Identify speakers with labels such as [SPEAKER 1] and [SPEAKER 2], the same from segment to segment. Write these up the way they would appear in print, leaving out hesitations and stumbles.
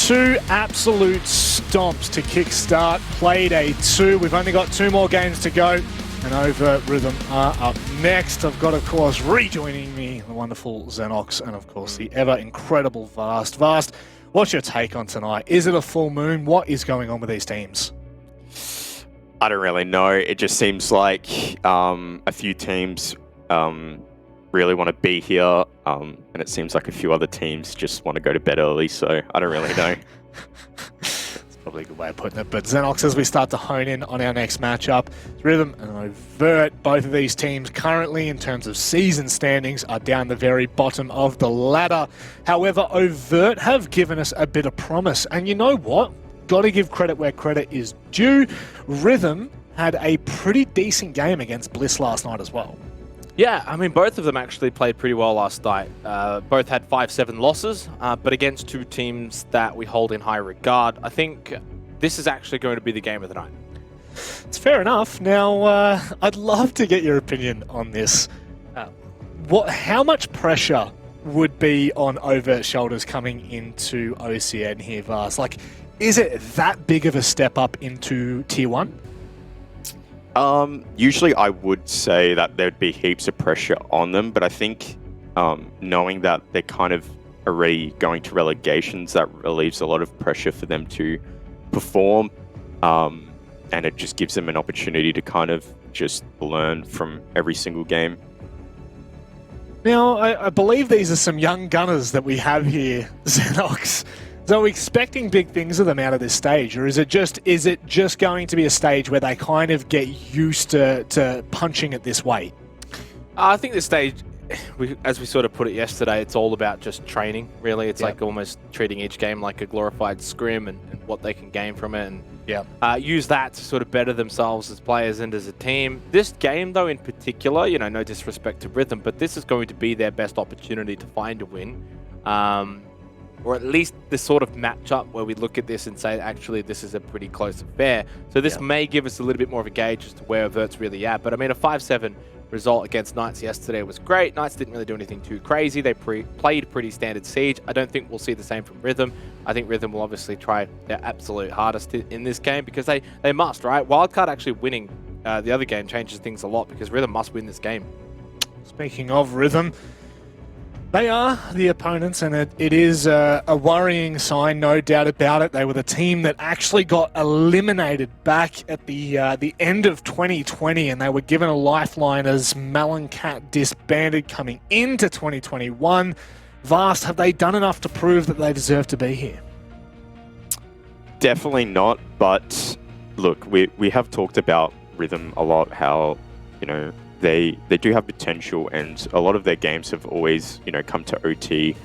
[SPEAKER 1] two absolute stomps to kickstart Playday 2. We've only got 2 more games to go, and Overt Rhythm are up next. I've got, of course, rejoining me, the wonderful Xenox, and of course, the ever incredible Vast. Vast, what's your take on tonight? Is it a full moon? What is going on with these teams?
[SPEAKER 2] I don't really know. It just seems like a few teams really want to be here, and it seems like a few other teams just want to go to bed early, so I don't really know.
[SPEAKER 1] That's probably a good way of putting it. But Xenox, as we start to hone in on our next matchup, Rhythm and Overt, both of these teams currently, in terms of season standings, are down the very bottom of the ladder. However, Overt have given us a bit of promise, and you know what? Got to give credit where credit is due. Rhythm had a pretty decent game against Bliss last night as well.
[SPEAKER 3] Yeah, I mean, both of them actually played pretty well last night. Both had 5-7 losses, but against two teams that we hold in high regard. I think this is actually going to be the game of the night.
[SPEAKER 1] It's fair enough. Now, I'd love to get your opinion on this. How much pressure would be on Overt's shoulders coming into OCN here, Vars? Like, is it that big of a step up into Tier 1?
[SPEAKER 2] Usually I would say that there'd be heaps of pressure on them, but I think knowing that they're kind of already going to relegations, that relieves a lot of pressure for them to perform, and it just gives them an opportunity to kind of just learn from every single game.
[SPEAKER 1] Now, I believe these are some young gunners that we have here, Xenox. So are we expecting big things of them out of this stage, or is it just going to be a stage where they kind of get used to punching at this weight?
[SPEAKER 3] I think this stage, as we sort of put it yesterday, it's all about just training, really. It's like almost treating each game like a glorified scrim and what they can gain from it, and use that to sort of better themselves as players and as a team. This game, though, in particular, you know, no disrespect to Rhythm, but this is going to be their best opportunity to find a win. Or at least the sort of matchup where we look at this and say, actually, this is a pretty close affair. So this may give us a little bit more of a gauge as to where Overt's really at. But I mean, a 5-7 result against Knights yesterday was great. Knights didn't really do anything too crazy. They played pretty standard Siege. I don't think we'll see the same from Rhythm. I think Rhythm will obviously try their absolute hardest in this game because they must, right? Wildcard actually winning the other game changes things a lot because Rhythm must win this game.
[SPEAKER 1] Speaking of Rhythm, they are the opponents, and it is a worrying sign, no doubt about it. They were the team that actually got eliminated back at the end of 2020, and they were given a lifeline as Maloncat disbanded coming into 2021. Vast, have they done enough to prove that they deserve to be here?
[SPEAKER 2] Definitely not, but look, we have talked about Rhythm a lot, how, you know, they do have potential, and a lot of their games have always, you know, come to OT.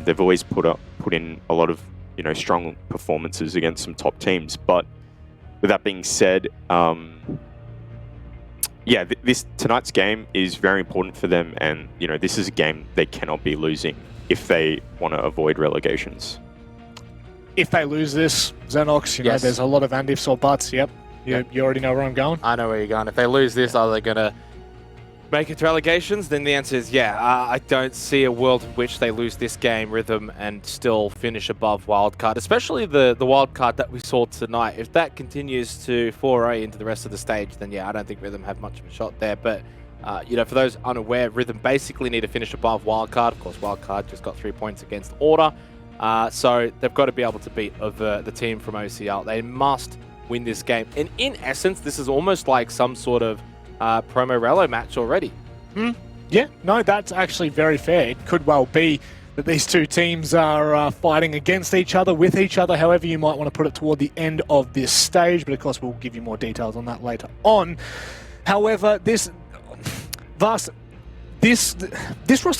[SPEAKER 2] They've always put in a lot of, you know, strong performances against some top teams. But with that being said, this tonight's game is very important for them, and you know, this is a game they cannot be losing if they want to avoid relegations. If
[SPEAKER 1] they lose this, Xenox, you know, there's a lot of and ifs or buts. Yep. You already know where I'm going.
[SPEAKER 3] I know where you're going. If they lose this, are they gonna make it to relegations? Then the answer is I don't see a world in which they lose this game, Rhythm, and still finish above wildcard, especially the wildcard that we saw tonight. If that continues to foray into the rest of the stage, then I don't think Rhythm have much of a shot there. But you know, for those unaware, Rhythm basically need to finish above wildcard. Of course, wildcard just got 3 points against Order, so they've got to be able to beat the team from OCL. They must win this game, and in essence, this is almost like some sort of promo relo match already.
[SPEAKER 1] Yeah, no, that's actually very fair. It could well be that these two teams are fighting against each other, with each other, however you might want to put it, toward the end of this stage. But of course, we'll give you more details on that later on. However, this roster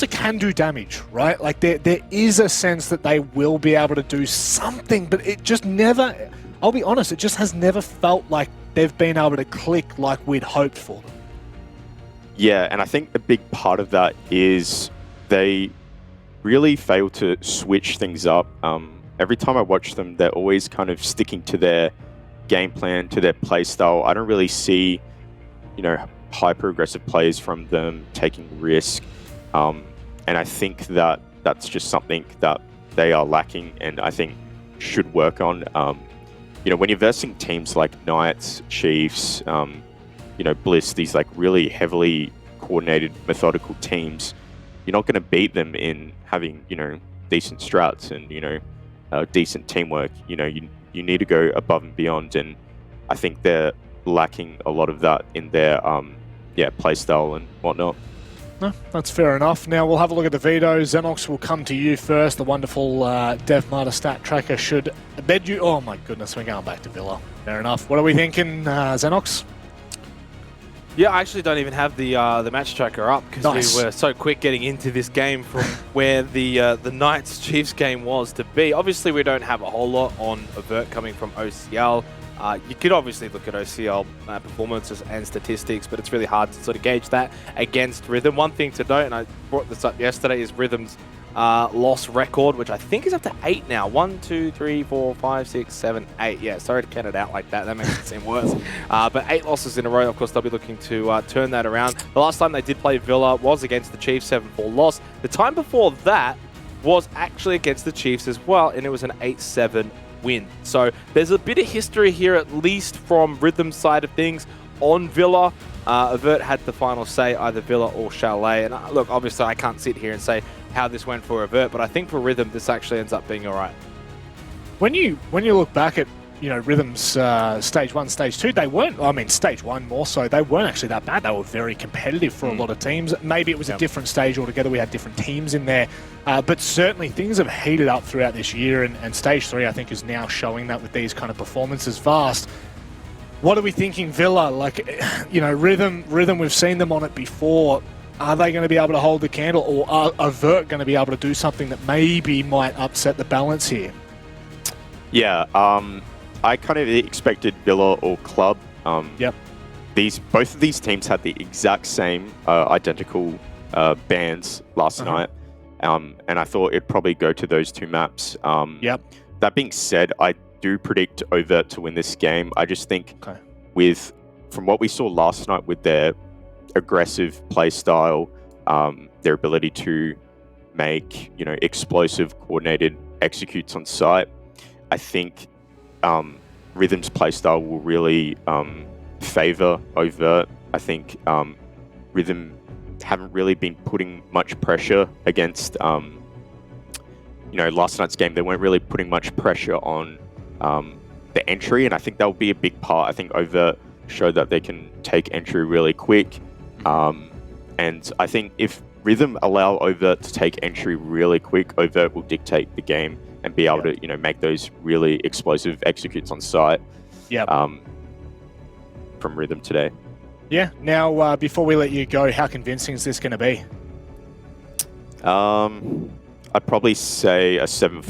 [SPEAKER 1] can do damage, right? Like there is a sense that they will be able to do something, but it just never, I'll be honest, it just has never felt like they've been able to click like we'd hoped for them.
[SPEAKER 2] Yeah, and I think a big part of that is they really fail to switch things up. Every time I watch them, they're always kind of sticking to their game plan, to their play style. I don't really see, you know, hyper-aggressive plays from them, taking risk. And I think that that's just something that they are lacking. And I think should work on. You know, when you're versing teams like Knights, Chiefs, you know, Bliss, these like really heavily coordinated, methodical teams, you're not going to beat them in having, you know, decent strats and, you know, decent teamwork. You know, you need to go above and beyond, and I think they're lacking a lot of that in their play style and whatnot.
[SPEAKER 1] No, that's fair enough. Now we'll have a look at the veto. Xenox will come to you first. The wonderful DevMarta stat tracker should bed you. Oh my goodness, we're going back to Villa. Fair enough. What are we thinking, Xenox?
[SPEAKER 3] Yeah, I actually don't even have the match tracker up because we were so quick getting into this game from where the Knights Chiefs game was to be. Obviously, we don't have a whole lot on Overt coming from OCL. You could obviously look at OCL performances and statistics, but it's really hard to sort of gauge that against Rhythm. One thing to note, and I brought this up yesterday, is Rhythm's loss record, which I think is up to 8 now. 1, 2, 3, 4, 5, 6, 7, 8. Yeah, sorry to count it out like that. That makes it seem worse. But 8 losses in a row. Of course, they'll be looking to turn that around. The last time they did play Villa was against the Chiefs, 7-4 loss. The time before that was actually against the Chiefs as well, and it was an 8-7 win. So there's a bit of history here, at least from Rhythm's side of things on Villa. Overt had the final say, either Villa or Chalet. And look, obviously I can't sit here and say how this went for Overt, but I think for Rhythm this actually ends up being all right.
[SPEAKER 1] When you look back at, you know, Rhythm's stage 1, stage 2, they weren't, I mean stage 1 more so, they weren't actually that bad. They were very competitive for a lot of teams. Maybe it was a different stage altogether. We had different teams in there. But certainly things have heated up throughout this year, and stage 3 I think is now showing that with these kind of performances. Vast, what are we thinking Villa? Like, you know, Rhythm, we've seen them on it before. Are they going to be able to hold the candle, or are Overt going to be able to do something that maybe might upset the balance here?
[SPEAKER 2] Yeah, I kind of expected Villa or Club.
[SPEAKER 1] Yep.
[SPEAKER 2] Both of these teams had the exact same identical bans last night, and I thought it'd probably go to those 2 maps.
[SPEAKER 1] Yep.
[SPEAKER 2] That being said, I do predict Overt to win this game. I just think from what we saw last night with their aggressive play style, their ability to make, you know, explosive, coordinated executes on site, I think Rhythm's playstyle will really favor Overt. I think Rhythm haven't really been putting much pressure against, you know, last night's game, they weren't really putting much pressure on the entry, and I think that will be a big part. I think Overt showed that they can take entry really quick, and I think if Rhythm allow Overt to take entry really quick, Overt will dictate the game and be able to, you know, make those really explosive executes on site. From Rhythm today.
[SPEAKER 1] Yeah. Now, before we let you go, how convincing is this going to be?
[SPEAKER 2] I'd probably say a 7-4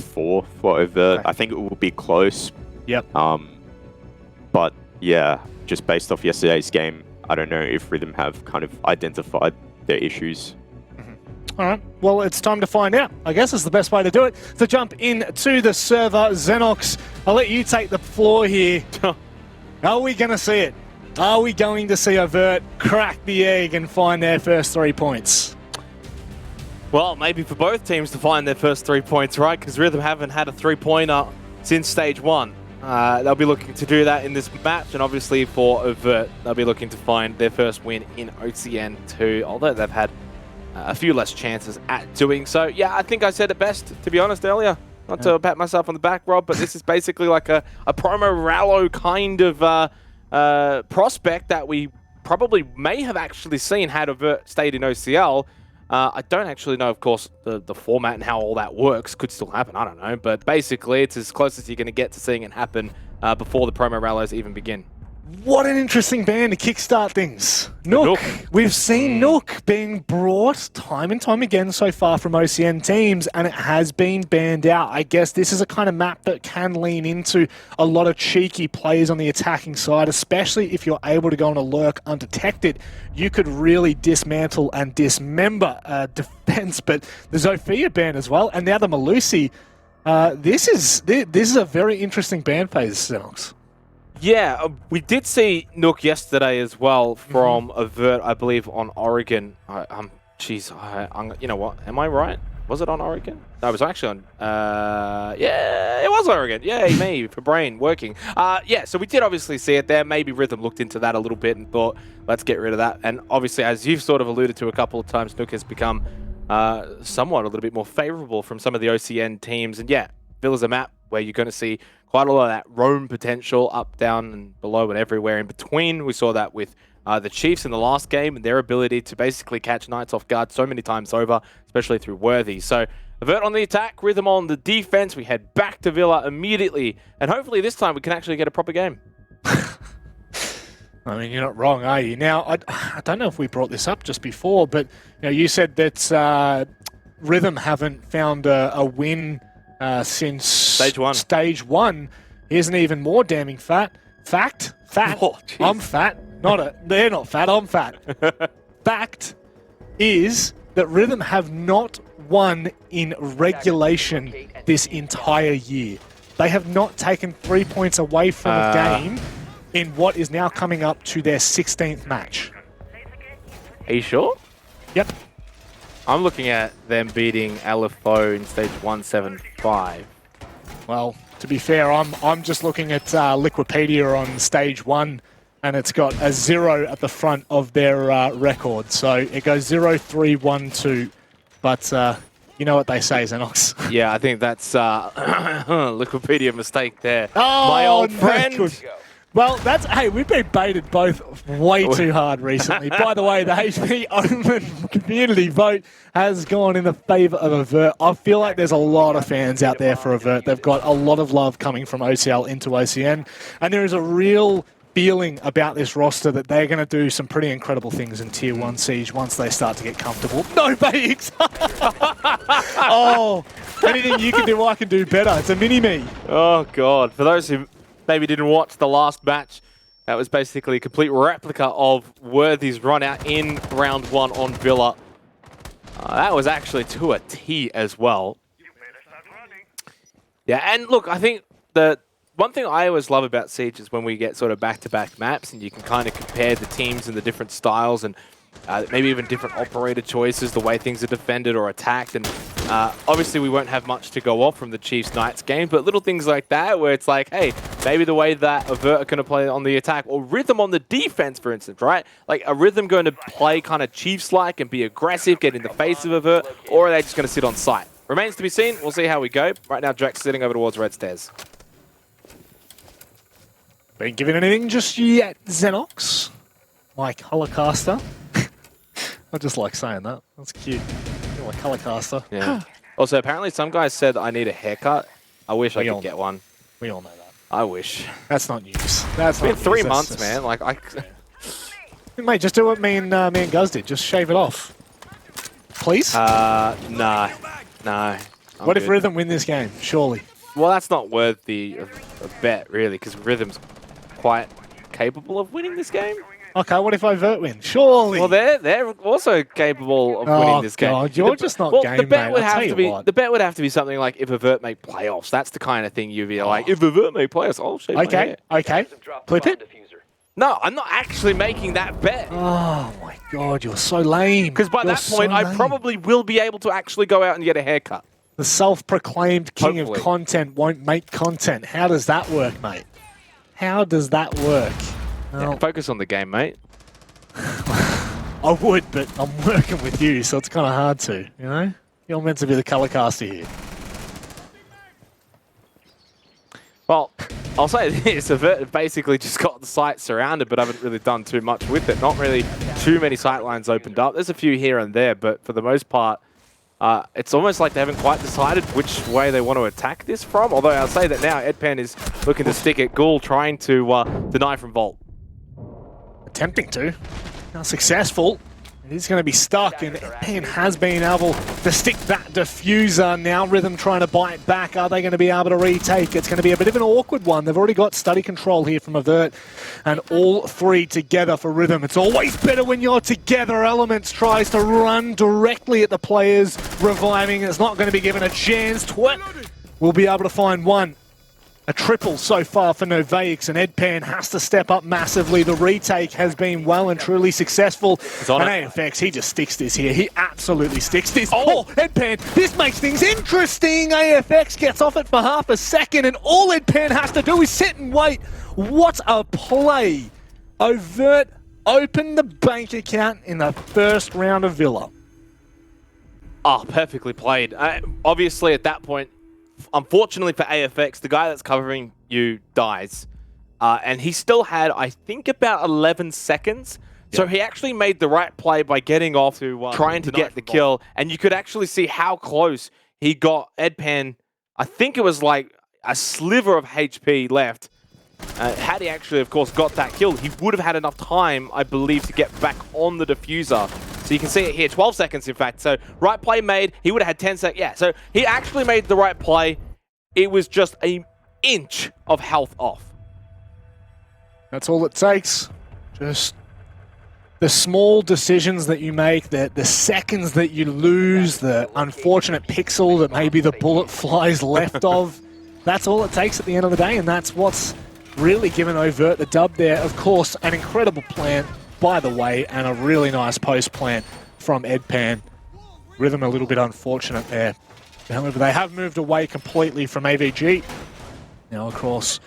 [SPEAKER 2] for Overt. I think it will be close.
[SPEAKER 1] Yep.
[SPEAKER 2] But yeah, just based off yesterday's game, I don't know if Rhythm have kind of identified their issues.
[SPEAKER 1] All right, well, it's time to find out. I guess is the best way to do it. So jump into the server. Xenox, I'll let you take the floor here. Are we going to see it? Are we going to see Overt crack the egg and find their first 3 points?
[SPEAKER 3] Well, maybe for both teams to find their first 3 points, right? Because Rhythm haven't had a 3-pointer since stage 1. They'll be looking to do that in this match, and obviously for Overt, they'll be looking to find their first win in OCN too, although they've had a few less chances at doing so. Yeah, I think I said it best, to be honest, earlier. Not to pat myself on the back, Rob, but this is basically like a promo Rallo kind of prospect that we probably may have actually seen had Overt stayed in OCL. I don't actually know, of course, the format and how all that works. Could still happen, I don't know. But basically, it's as close as you're going to get to seeing it happen before the promo Rallos even begin.
[SPEAKER 1] What an interesting ban to kickstart things. Nook. We've seen Nook being brought time and time again so far from OCN teams, and it has been banned out. I guess this is a kind of map that can lean into a lot of cheeky plays on the attacking side, especially if you're able to go on a lurk undetected. You could really dismantle and dismember defense, but the Zofia ban as well, and now the Malusi. This is a very interesting ban phase, Xenox.
[SPEAKER 3] Yeah, we did see Nook yesterday as well from Overt, I believe, on Oregon. You know what? Am I right? Was it on Oregon? No, it was actually on... yeah, it was Malzahar again. Yay, me, for brain working. Yeah, so we did obviously see it there. Maybe Rhythm looked into that a little bit and thought, let's get rid of that. And obviously, as you've sort of alluded to a couple of times, Nook has become somewhat a little bit more favorable from some of the OCN teams. And yeah, Villa's a map where you're going to see quite a lot of that roam potential up, down, and below and everywhere in between. We saw that with the Chiefs in the last game and their ability to basically catch Knights off guard so many times over, especially through Worthy. So Overt on the attack, Rhythm on the defense. We head back to Villa immediately, and hopefully this time we can actually get a proper game.
[SPEAKER 1] I mean, you're not wrong, are you? Now, I don't know if we brought this up just before, but you said that Rhythm haven't found a win since Stage one. Here's an even more damning fact.
[SPEAKER 3] Oh,
[SPEAKER 1] I'm fat. They're not fat, I'm fat. Fact is that Rhythm have not won in regulation this entire year. They have not taken 3 points away from a game in what is now coming up to their 16th match.
[SPEAKER 3] Are you sure?
[SPEAKER 1] Yep.
[SPEAKER 3] I'm looking at them beating LFO in stage 175.
[SPEAKER 1] Well, to be fair, I'm just looking at Liquipedia on stage 1, and it's got a 0 at the front of their record. So it goes 0, 3, 1, 2. But you know what they say, Xenox.
[SPEAKER 3] Yeah, I think that's Liquipedia mistake there.
[SPEAKER 1] Oh,
[SPEAKER 3] my old friend.
[SPEAKER 1] Well, hey, we've been baited both way too hard recently. By the way, the HP Omen community vote has gone in the favour of Overt. I feel like there's a lot of fans out there for Overt. They've got a lot of love coming from OCL into OCN, and there is a real feeling about this roster that they're going to do some pretty incredible things in Tier 1 Siege once they start to get comfortable. No, Bakes! Oh, anything you can do, I can do better. It's a mini-me.
[SPEAKER 3] Oh, God. For those who maybe didn't watch the last match, that was basically a complete replica of Worthy's run out in round 1 on Villa. That was actually to a T as well. Yeah, and look, I think the one thing I always love about Siege is when we get sort of back-to-back maps and you can kind of compare the teams and the different styles and maybe even different operator choices, the way things are defended or attacked. And obviously we won't have much to go off from the Chiefs-Knights game, but little things like that where it's like, hey, maybe the way that Overt are going to play on the attack or Rhythm on the defense, for instance, right? Like, a Rhythm going to play kind of Chiefs-like and be aggressive, get in the face of Overt, or are they just going to sit on site? Remains to be seen. We'll see how we go. Right now, Drax sitting over towards red stairs.
[SPEAKER 1] Been given anything just yet, Xenox? My colorcaster. I just like saying that. That's cute. You're my colorcaster.
[SPEAKER 3] Yeah. Also, apparently some guys said I need a haircut. I wish I could get one.
[SPEAKER 1] We all know that.
[SPEAKER 3] I wish.
[SPEAKER 1] That's not news. That's
[SPEAKER 3] been 3 months, man. Like
[SPEAKER 1] Mate, just do what me and Guz did. Just shave it off. Please?
[SPEAKER 3] No.
[SPEAKER 1] What if Rhythm win this game? Surely.
[SPEAKER 3] Well, that's not worthy of a bet, really, because Rhythm's quite capable of winning this game.
[SPEAKER 1] Okay, what if Overt win? Surely.
[SPEAKER 3] Well, they're also capable of winning this game.
[SPEAKER 1] God, you're just not game,
[SPEAKER 3] the bet
[SPEAKER 1] mate.
[SPEAKER 3] would have to be. The bet would have to be something like if Overt make playoffs. That's the kind of thing you'd be like, if Overt make playoffs, I'll shave my hair.
[SPEAKER 1] Okay. Flip it.
[SPEAKER 3] No, I'm not actually making that bet.
[SPEAKER 1] Oh my God, you're so lame.
[SPEAKER 3] Because by that point, I probably will be able to actually go out and get a haircut.
[SPEAKER 1] The self-proclaimed king of content won't make content. How does that work, mate? How does that work?
[SPEAKER 3] Yeah, focus on the game, mate.
[SPEAKER 1] I would, but I'm working with you, so it's kind of hard to, you know? You're meant to be the colorcaster here.
[SPEAKER 3] Well, I'll say this, Overt basically just got the site surrounded, but haven't really done too much with it. Not really too many sight lines opened up. There's a few here and there, but for the most part, it's almost like they haven't quite decided which way they want to attack this from. Although I'll say that now, Edpan is looking to stick at Ghoul, trying to deny from Vault.
[SPEAKER 1] Attempting to. Not successful. It is going to be stuck, and Edpan has been able to stick that diffuser. Now Rhythm trying to bite back. Are they going to be able to retake? It's going to be a bit of an awkward one. They've already got study control here from Overt, and all three together for Rhythm. It's always better when you're together. Elements tries to run directly at the players, reviving. It's not going to be given a chance. Twit will be able to find one. A triple so far for Noveix, and Edpan has to step up massively. The retake has been well and truly successful. And AFX, he just sticks this here. He absolutely sticks this. Oh, Edpan, this makes things interesting. AFX gets off it for half a second, and all Edpan has to do is sit and wait. What a play. Overt opened the bank account in the first round of Villa.
[SPEAKER 3] Oh, perfectly played. Obviously, at that point, unfortunately for AFX, the guy that's covering you dies. And he still had, I think, about 11 seconds. Yeah. So he actually made the right play by getting off to trying to get the kill. And you could actually see how close he got Edpan. I think it was like a sliver of HP left. Had he actually, of course, got that kill, he would have had enough time, I believe, to get back on the diffuser. So you can see it here, 12 seconds, in fact. So right play made, he would have had 10 seconds. Yeah, so he actually made the right play. It was just an inch of health off.
[SPEAKER 1] That's all it takes. Just the small decisions that you make, the seconds that you lose, the unfortunate pixel that maybe the bullet flies left of. That's all it takes at the end of the day, and that's what's really given Overt the dub there. Of course, an incredible plant, by the way, and a really nice post plant from Edpan. Rhythm a little bit unfortunate there. However, they have moved away completely from AVG. Now across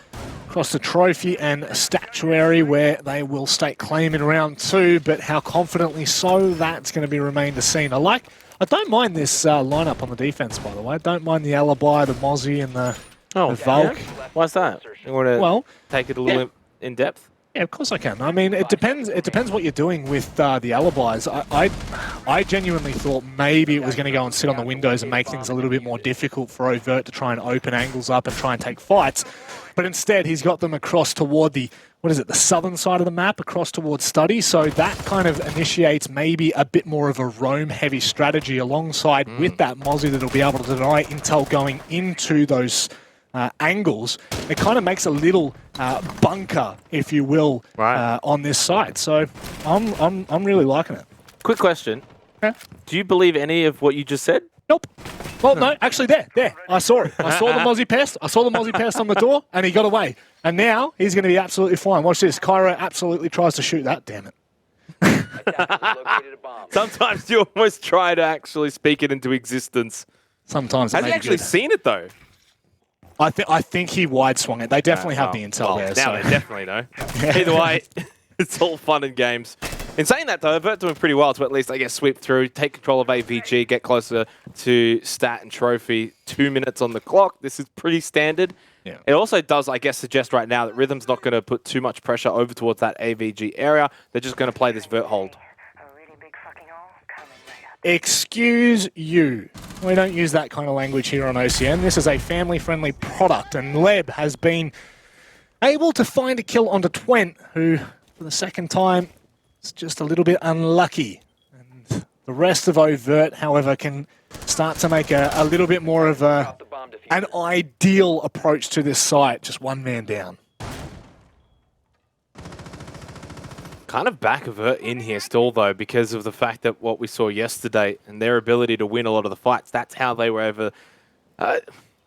[SPEAKER 1] the trophy and statuary, where they will stake claim in round 2, but how confidently so, that's going to be remain to seen. I don't mind this lineup on the defense, by the way. I don't mind the Alibi, the Mozzie, and the Valk.
[SPEAKER 3] Yeah. Why's that? You want to take it a little in depth?
[SPEAKER 1] Yeah, of course I can. I mean, it depends. It depends what you're doing with the alibis. I genuinely thought maybe it was going to go and sit on the windows and make things a little bit more difficult for Overt to try and open angles up and try and take fights. But instead, he's got them across toward the southern side of the map, across towards Study. So that kind of initiates maybe a bit more of a roam-heavy strategy alongside with that Mozzie that'll be able to deny intel going into those angles. It kind of makes a little bunker, if you will, on this side. So I'm really liking it.
[SPEAKER 3] Quick question.
[SPEAKER 1] Yeah.
[SPEAKER 3] Do you believe any of what you just said?
[SPEAKER 1] Nope. Well, no, actually there. I saw it. I saw the Mozzie pest. I saw the Mozzie pest on the door, and he got away. And now he's going to be absolutely fine. Watch this. Cairo absolutely tries to shoot that. Damn it.
[SPEAKER 3] Sometimes you almost try to actually speak it into existence.
[SPEAKER 1] Sometimes.
[SPEAKER 3] Has he actually seen it, though?
[SPEAKER 1] I think he wide swung it. They definitely have the intel there.
[SPEAKER 3] Now they definitely know. Either way, it's all fun and games. In saying that, though, Overt doing pretty well to at least, I guess, sweep through, take control of AVG, get closer to stat and trophy. 2 minutes on the clock. This is pretty standard. Yeah. It also does, I guess, suggest right now that Rhythm's not going to put too much pressure over towards that AVG area. They're just going to play this Vert hold.
[SPEAKER 1] Excuse you. We don't use that kind of language here on OCN. This is a family-friendly product, and Leb has been able to find a kill onto Twent, who, for the second time, is just a little bit unlucky. And the rest of Overt, however, can start to make a little bit more of an ideal approach to this site. Just one man down.
[SPEAKER 3] Kind of back Overt in here still, though, because of the fact that what we saw yesterday and their ability to win a lot of the fights, that's how they were able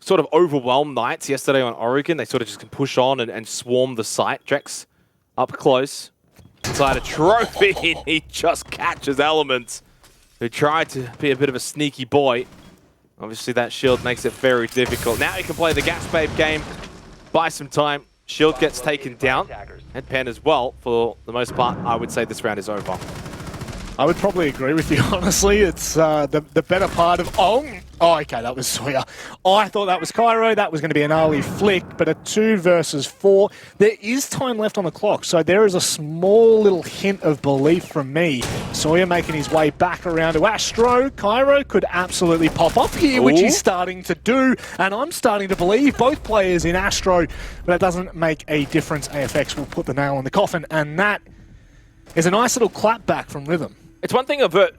[SPEAKER 3] sort of overwhelm Knights yesterday on Oregon. They sort of just can push on and swarm the site. Drex up close inside a trophy, and he just catches Elements, who tried to be a bit of a sneaky boy. Obviously, that shield makes it very difficult. Now he can play the gas babe game, buy some time. Shield gets taken down, and Pen as well. For the most part, I would say this round is over.
[SPEAKER 1] I would probably agree with you, honestly. It's the better part of... Oh, okay, that was Sawyer. I thought that was Cairo. That was going to be an early flick, but a 2 versus 4. There is time left on the clock, so there is a small little hint of belief from me. Sawyer making his way back around to Astro. Cairo could absolutely pop up here, which he's starting to do, and I'm starting to believe both players in Astro, but it doesn't make a difference. AFX will put the nail in the coffin, and that is a nice little clap back from Rhythm.
[SPEAKER 3] It's one thing Overt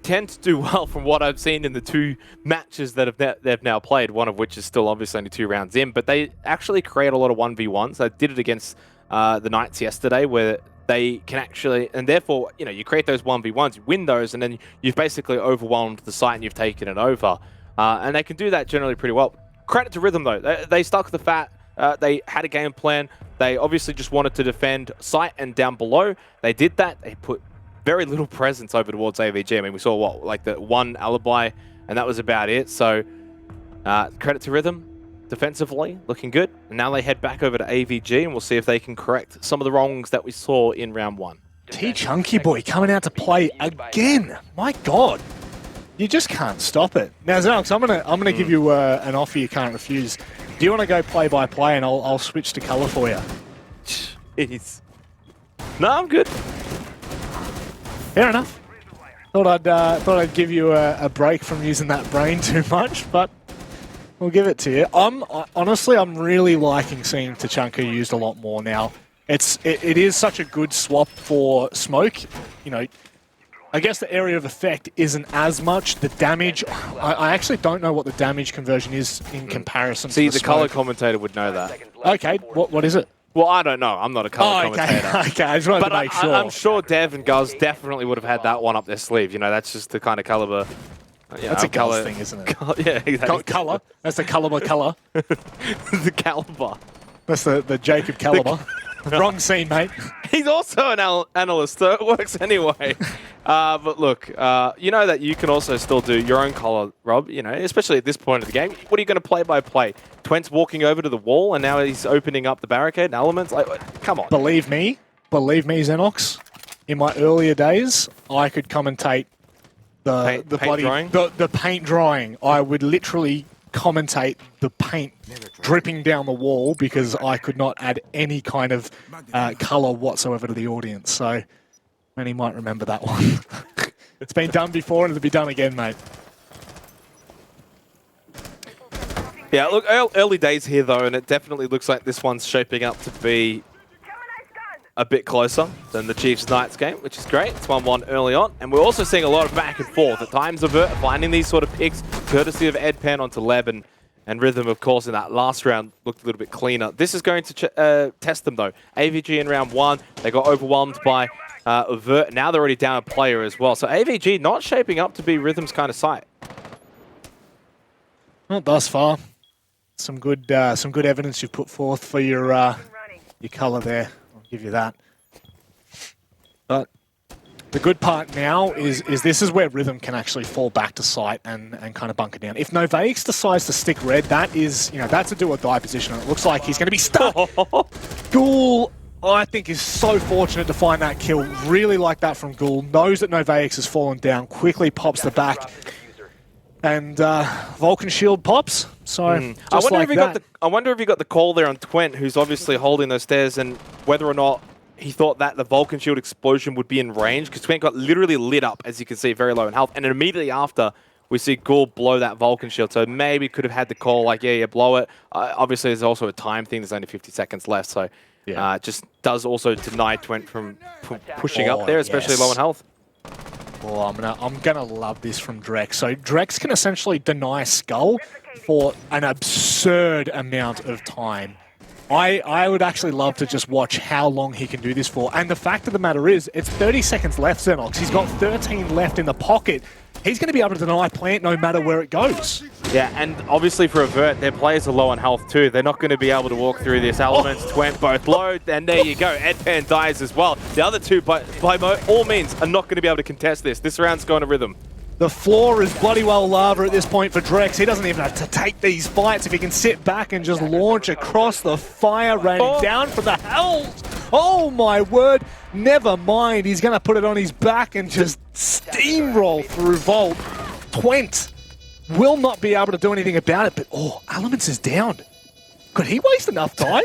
[SPEAKER 3] tend to do well from what I've seen in the 2 matches that they've now played, one of which is still obviously only 2 rounds in, but they actually create a lot of 1v1s. They did it against the Knights yesterday, where they can actually, and therefore, you know, you create those 1v1s, you win those, and then you've basically overwhelmed the site and you've taken it over. And they can do that generally pretty well. Credit to Rhythm, though. They stuck the they had a game plan. They obviously just wanted to defend site and down below. They did that. They put very little presence over towards AVG. I mean, we saw what, like the one alibi, and that was about it. So credit to Rhythm. Defensively, looking good. And now they head back over to AVG, and we'll see if they can correct some of the wrongs that we saw in round 1.
[SPEAKER 1] Chunky Boy coming out to play again. My God. You just can't stop it. Now, Xenox, I'm gonna give you an offer you can't refuse. Do you want to go play-by-play, and I'll switch to color for you?
[SPEAKER 3] Jeez. No, I'm good.
[SPEAKER 1] Fair enough. Thought I'd give you a break from using that brain too much, but we'll give it to you. Honestly, I'm really liking seeing Tachanka used a lot more now. It is such a good swap for smoke. You know, I guess the area of effect isn't as much. The damage, I actually don't know what the damage conversion is in comparison
[SPEAKER 3] See,
[SPEAKER 1] to the
[SPEAKER 3] color
[SPEAKER 1] smoke.
[SPEAKER 3] commentator would know that.
[SPEAKER 1] Okay, what is it?
[SPEAKER 3] Well, I don't know. I'm not a color commentator.
[SPEAKER 1] Okay, I just wanted to make sure.
[SPEAKER 3] I'm sure Dev and Guz definitely would have had that one up their sleeve. You know, that's just the kind of caliber.
[SPEAKER 1] That's a color thing, isn't it?
[SPEAKER 3] Yeah, exactly.
[SPEAKER 1] Color. That's the caliber color.
[SPEAKER 3] The caliber.
[SPEAKER 1] That's the Jacob caliber. Wrong scene, mate.
[SPEAKER 3] He's also an analyst, so it works anyway. But look, you know that you can also still do your own color, Rob, you know, especially at this point of the game. What are you going to play by play? Twent's walking over to the wall, and now he's opening up the barricade and elements. Like, come on.
[SPEAKER 1] Believe me, Xenox, in my earlier days, I could commentate the paint drying. I would literally commentate the paint dripping down the wall because I could not add any kind of color whatsoever to the audience. So many might remember that one. It's been done before and it'll be done again, mate.
[SPEAKER 3] Yeah, look, early days here though, and it definitely looks like this one's shaping up to be a bit closer than the Chiefs-Knights game, which is great. It's 1-1 early on, and we're also seeing a lot of back and forth. At times, Overt finding these sort of picks, courtesy of Ed Pan onto Leb, and Rhythm, of course, in that last round looked a little bit cleaner. This is going to test them, though. AVG in round 1, they got overwhelmed by Overt. Now they're already down a player as well. So AVG not shaping up to be Rhythm's kind of site.
[SPEAKER 1] Not thus far. Some good evidence you've put forth for your color there. Give you that. But the good part now is this is where Rhythm can actually fall back to site and kind of bunker down. If Novaix decides to stick red, that is, you know, that's a do or die position. And it looks like he's going to be stuck. Ghoul, I think, is so fortunate to find that kill. Really like that from Ghoul. Knows that Novaix has fallen down. Quickly pops the back. And Vulcan Shield pops. So
[SPEAKER 3] I wonder if he got the call there on Twent, who's obviously holding those stairs, and whether or not he thought that the Vulcan Shield explosion would be in range, because Twent got literally lit up, as you can see, very low in health. And then immediately after, we see Ghoul blow that Vulcan Shield. So maybe could have had the call like, yeah, blow it. Obviously, there's also a time thing. There's only 50 seconds left. So just does also deny Twent from pushing up there, especially low in health.
[SPEAKER 1] Oh, I'm gonna love this from Drex. So Drex can essentially deny Skull for an absurd amount of time. I would actually love to just watch how long he can do this for. And the fact of the matter is, it's 30 seconds left, Xenox. He's got 13 left in the pocket. He's going to be able to deny plant no matter where it goes.
[SPEAKER 3] Yeah, and obviously for Overt, their players are low on health too. They're not going to be able to walk through this. Elements, Twent both low, and there you go. Edpan dies as well. The other two, by all means, are not going to be able to contest this. This round's going to Rhythm.
[SPEAKER 1] The floor is bloody well lava at this point for Drex. He doesn't even have to take these fights if he can sit back and just launch across the fire, raining down from the hells. Oh my word. Never mind. He's going to put it on his back and just steamroll through Volt. Twent will not be able to do anything about it, but Elements is down. Could he waste enough time?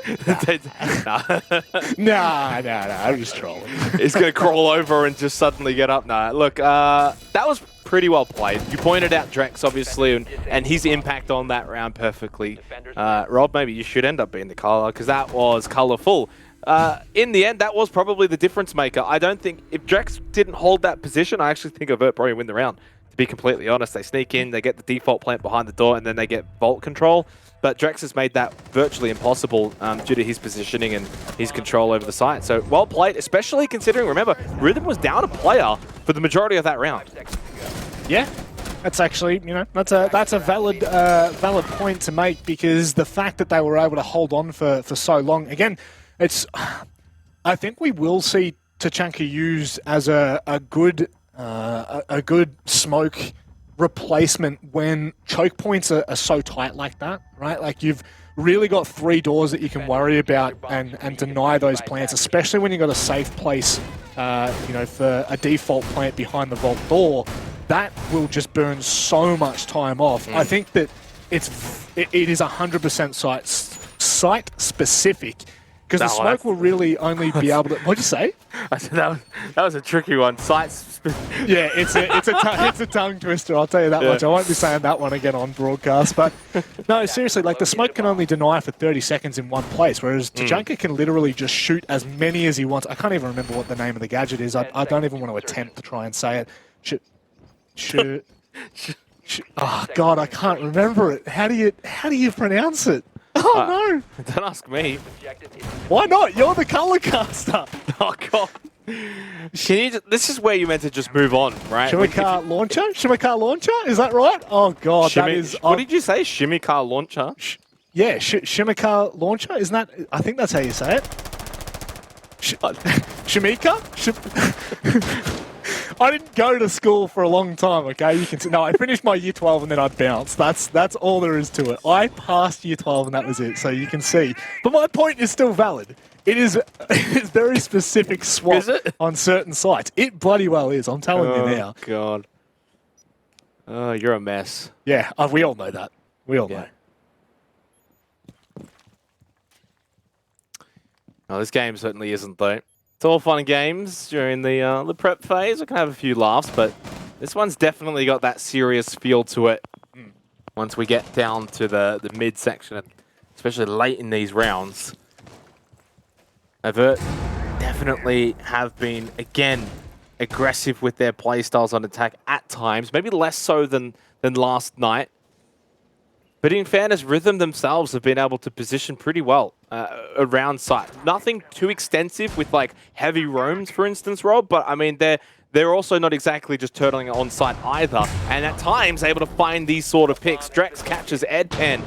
[SPEAKER 1] Nah, I'm just trolling.
[SPEAKER 3] He's going to crawl over and just suddenly get up. Nah, look, that was pretty well played. You pointed out Drex, obviously, and his impact on that round perfectly. Rob, maybe you should end up being the color, because that was colorful. In the end, that was probably the difference maker. I don't think, if Drex didn't hold that position, I actually think Overt probably win the round. To be completely honest, they sneak in, they get the default plant behind the door, and then they get Vault control. But Drex has made that virtually impossible due to his positioning and his control over the site. So well played, especially considering, remember, Rhythm was down a player for the majority of that round.
[SPEAKER 1] Yeah, That's actually, that's a valid point to make, because the fact that they were able to hold on for so long, again, I think we will see Tachanka used as a good smoke replacement when choke points are so tight like that, right? Like, you've really got 3 doors that you can worry about and deny those plants, especially when you've got a safe place, for a default plant behind the vault door. That will just burn so much time off. I think that it is 100% site specific, because the smoke will really only be able to. What'd you say?
[SPEAKER 3] I said that was a tricky one.
[SPEAKER 1] Yeah, it's a tongue twister. I'll tell you that much. I won't be saying that one again on broadcast. But no, seriously, like, the smoke can only deny for 30 seconds in one place, whereas Tachanka can literally just shoot as many as he wants. I can't even remember what the name of the gadget is. I don't even want to attempt to try and say it. Oh God, I can't remember it. How do you pronounce it? Oh no!
[SPEAKER 3] Don't ask me.
[SPEAKER 1] Why not? You're the color caster.
[SPEAKER 3] Oh God. Can you? This is where you meant to just move on, right?
[SPEAKER 1] Shimikar launcher? Shimikar launcher? Is that right? Oh God, that is.
[SPEAKER 3] What did you say? Shimikar launcher?
[SPEAKER 1] Yeah, Shimikar launcher. Isn't that? I think that's how you say it. Shimika? I didn't go to school for a long time, okay? You can see. No, I finished my year 12 and then I bounced. That's all there is to it. I passed year 12 and that was it, so you can see. But my point is still valid. It's very specific swap on certain sites. It bloody well is, I'm telling you now.
[SPEAKER 3] Oh, God. Oh, you're a mess.
[SPEAKER 1] Yeah, we all know that. We all know.
[SPEAKER 3] No, this game certainly isn't, though. It's all fun and games during the prep phase. We can have a few laughs, but this one's definitely got that serious feel to it once we get down to the mid section, especially late in these rounds. Overt definitely have been, again, aggressive with their playstyles on attack at times, maybe less so than last night. But in fairness, Rhythm themselves have been able to position pretty well around site. Nothing too extensive with like heavy roams, for instance, Rob, but I mean, they're also not exactly just turtling on site either. And at times able to find these sort of picks. Drex catches Edpen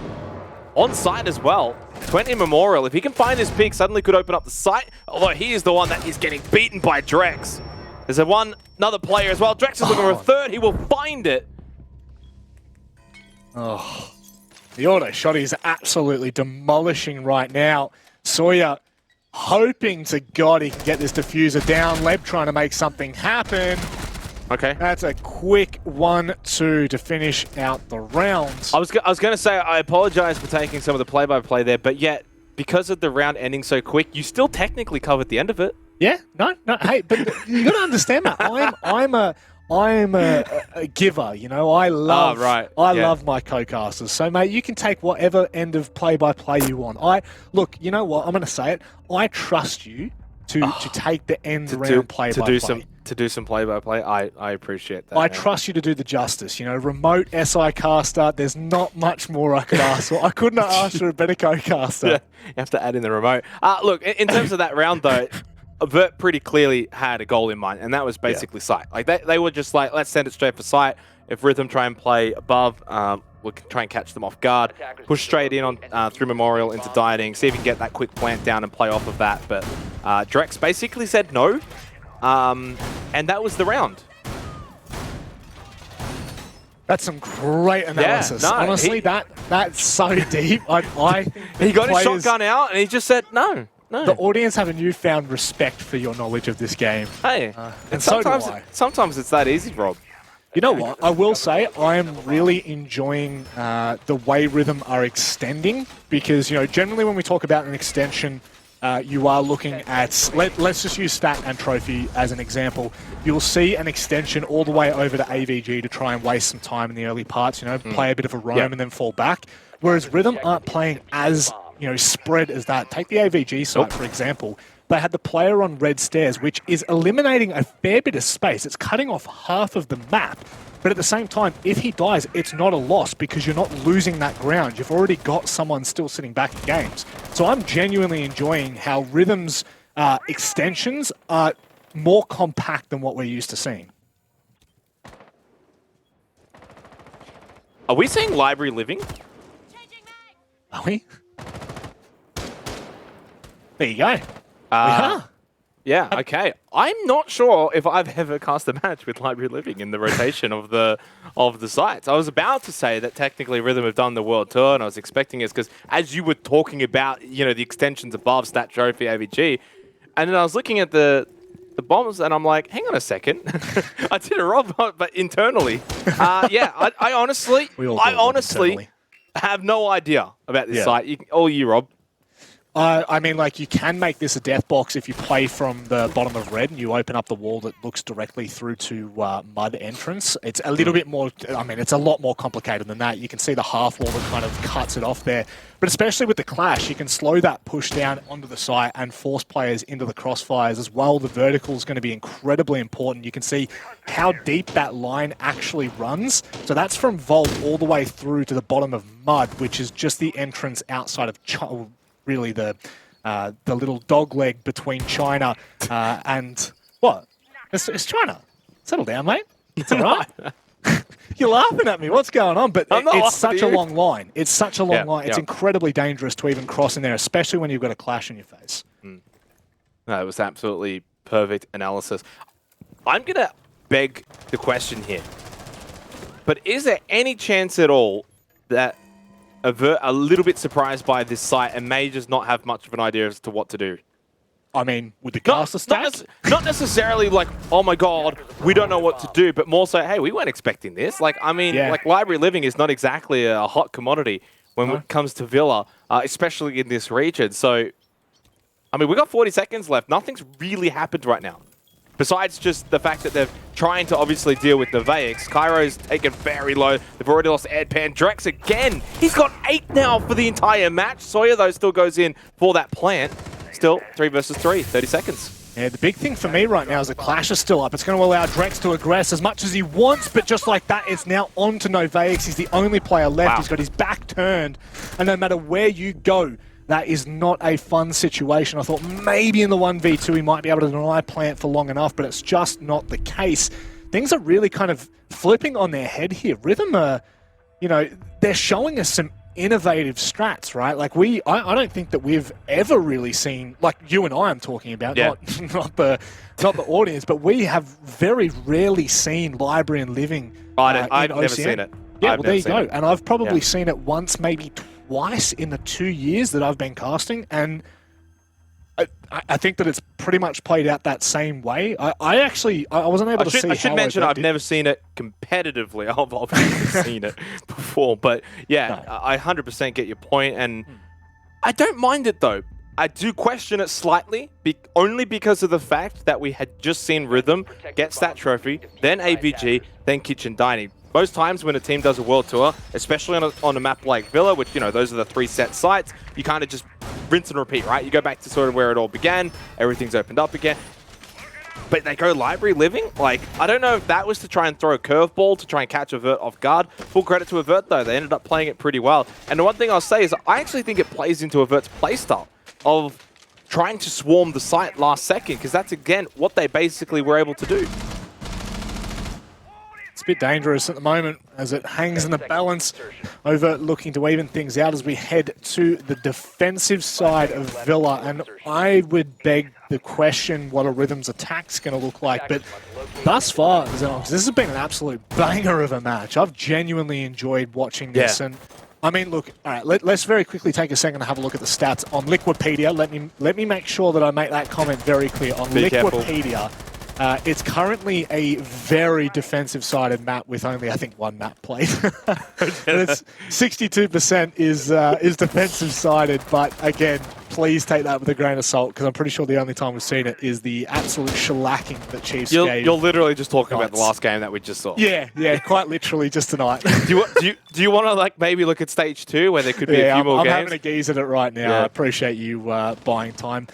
[SPEAKER 3] on site as well. 20 Memorial, if he can find this pick, suddenly could open up the site, although he is the one that is getting beaten by Drex. There's another player as well. Drex is looking for a third, he will find it.
[SPEAKER 1] Oh. The auto shot is absolutely demolishing right now. Sawyer hoping to God he can get this diffuser down. Leb trying to make something happen.
[SPEAKER 3] Okay.
[SPEAKER 1] That's a quick 1-2 to finish out the round.
[SPEAKER 3] I was going to say, I apologize for taking some of the play-by-play there, but yet, because of the round ending so quick, you still technically covered the end of it.
[SPEAKER 1] Yeah, no, hey, but you got to understand that. I'm a giver, you know. I love love my co-casters. So, mate, you can take whatever end of play-by-play you want. Look, you know what? I'm going to say it. I trust you to take the end round play-by-play.
[SPEAKER 3] To do some play-by-play, I appreciate that.
[SPEAKER 1] I trust you to do the justice. You know, remote SI caster. There's not much more I could ask for. I couldn't have asked for a better co-caster.
[SPEAKER 3] Yeah, you have to add in the remote. Look, in terms of that round though. Overt pretty clearly had a goal in mind, and that was basically sight. Like they were just like, let's send it straight for sight. If Rhythm try and play above, we'll try and catch them off guard. Push straight in on through Memorial into dieting, see if we can get that quick plant down and play off of that. But Drex basically said no, and that was the round.
[SPEAKER 1] That's some great analysis.
[SPEAKER 3] Yeah, no,
[SPEAKER 1] honestly, that's so deep.
[SPEAKER 3] He got his shotgun out, and he just said no. No.
[SPEAKER 1] The audience have a newfound respect for your knowledge of this game.
[SPEAKER 3] Hey,
[SPEAKER 1] and sometimes
[SPEAKER 3] it's that easy, Rob.
[SPEAKER 1] You know what? I will say I am really enjoying the way Rhythm are extending, because, you know, generally when we talk about an extension, you are looking at, let's just use stat and trophy as an example. You'll see an extension all the way over to AVG to try and waste some time in the early parts, you know, play a bit of a roam and then fall back. Whereas Rhythm aren't playing as, you know, spread as that. Take the AVG site, for example. They had the player on red stairs, which is eliminating a fair bit of space. It's cutting off half of the map. But at the same time, if he dies, it's not a loss because you're not losing that ground. You've already got someone still sitting back in games. So I'm genuinely enjoying how Rhythm's extensions are more compact than what we're used to seeing.
[SPEAKER 3] Are we saying library living?
[SPEAKER 1] Are we? There you go. We
[SPEAKER 3] Uh,
[SPEAKER 1] are.
[SPEAKER 3] Yeah, okay. I'm not sure if I've ever cast a match with Library Living in the rotation of the sites. I was about to say that technically Rhythm have done the World Tour, and I was expecting it because as you were talking about, you know, the extensions above Stat Trophy, AVG, and then I was looking at the bombs, and I'm like, hang on a second. I did a rob, but internally. Yeah, I honestly have no idea about this site. All you, Rob.
[SPEAKER 1] I mean, like, you can make this a death box if you play from the bottom of red and you open up the wall that looks directly through to mud entrance. It's a little bit more, I mean, it's a lot more complicated than that. You can see the half wall that kind of cuts it off there. But especially with the clash, you can slow that push down onto the site and force players into the crossfires as well. The vertical is going to be incredibly important. You can see how deep that line actually runs. So that's from Vault all the way through to the bottom of mud, which is just the entrance outside of really the little dog leg between China and what? It's China. Settle down, mate. It's all right. You're laughing at me. What's going on? But it's such a long line. It's such a long line. It's incredibly dangerous to even cross in there, especially when you've got a clash in your face.
[SPEAKER 3] No, it was absolutely perfect analysis. I'm going to beg the question here. But is there any chance at all that Overt a little bit surprised by this site and may just not have much of an idea as to what to do?
[SPEAKER 1] I mean, with the caster stack?
[SPEAKER 3] Not necessarily like, oh my god, we don't know what to do, but more so, hey, we weren't expecting this. Like, I mean, like Library Living is not exactly a hot commodity when it comes to Villa, especially in this region. So, I mean, we got 40 seconds left. Nothing's really happened right now. Besides just the fact that they're trying to obviously deal with the Vayix. Cairo's taken very low. They've already lost Edpan. Drex again. He's got 8 now for the entire match. Sawyer, though, still goes in for that plant. Still 3 versus 3, 30 seconds.
[SPEAKER 1] Yeah, the big thing for me right now is the clash is still up. It's going to allow Drex to aggress as much as he wants, but just like that, it's now on to Novayix. He's the only player left. He's got his back turned, and no matter where you go, that is not a fun situation. I thought maybe in the 1v2 he might be able to deny plant for long enough, but it's just not the case. Things are really kind of flipping on their head here. Rhythm are, you know, they're showing us some innovative strats, right? Like I don't think that we've ever really seen, like you and I am talking about, not the audience, but we have very rarely seen Library and Living.
[SPEAKER 3] I've never seen it.
[SPEAKER 1] Yeah, well, there you go. And I've probably seen it once, maybe twice in the 2 years that I've been casting, and I think that it's pretty much played out that same way. I wasn't able to see.
[SPEAKER 3] I should mention I've never seen it competitively. I've obviously seen it before, but yeah, no. I 100% get your point, and I don't mind it though. I do question it slightly, only because of the fact that we had just seen Rhythm get Stat Trophy, then AVG, then Kitchen Dining. Most times when a team does a World Tour, especially on a map like Villa, which, you know, those are the 3 set sites, you kind of just rinse and repeat, right? You go back to sort of where it all began, everything's opened up again. But they go Library Living? Like, I don't know if that was to try and throw a curveball to try and catch Overt off guard. Full credit to Overt, though. They ended up playing it pretty well. And the one thing I'll say is I actually think it plays into Overt's playstyle of trying to swarm the site last second, because that's, again, what they basically were able to do.
[SPEAKER 1] It's a bit dangerous at the moment as it hangs in the balance. Overt looking to even things out as we head to the defensive side of Villa. And I would beg the question what a Rhythm's attack's going to look like. But thus far, this has been an absolute banger of a match. I've genuinely enjoyed watching this. And I mean, look, all right, let's very quickly take a second to have a look at the stats on Liquipedia. Let me make sure that I make that comment very clear. On Liquipedia, it's currently a very defensive-sided map with only, I think, 1 map played. 62% is defensive-sided, but again, please take that with a grain of salt, because I'm pretty sure the only time we've seen it is the absolute shellacking that Chiefs gave.
[SPEAKER 3] You're literally just talking about the last game that we just saw.
[SPEAKER 1] Yeah, quite literally just tonight.
[SPEAKER 3] do you want to like maybe look at stage 2 where there could be a few more games?
[SPEAKER 1] I'm having a gaze at it right now. I appreciate you buying time.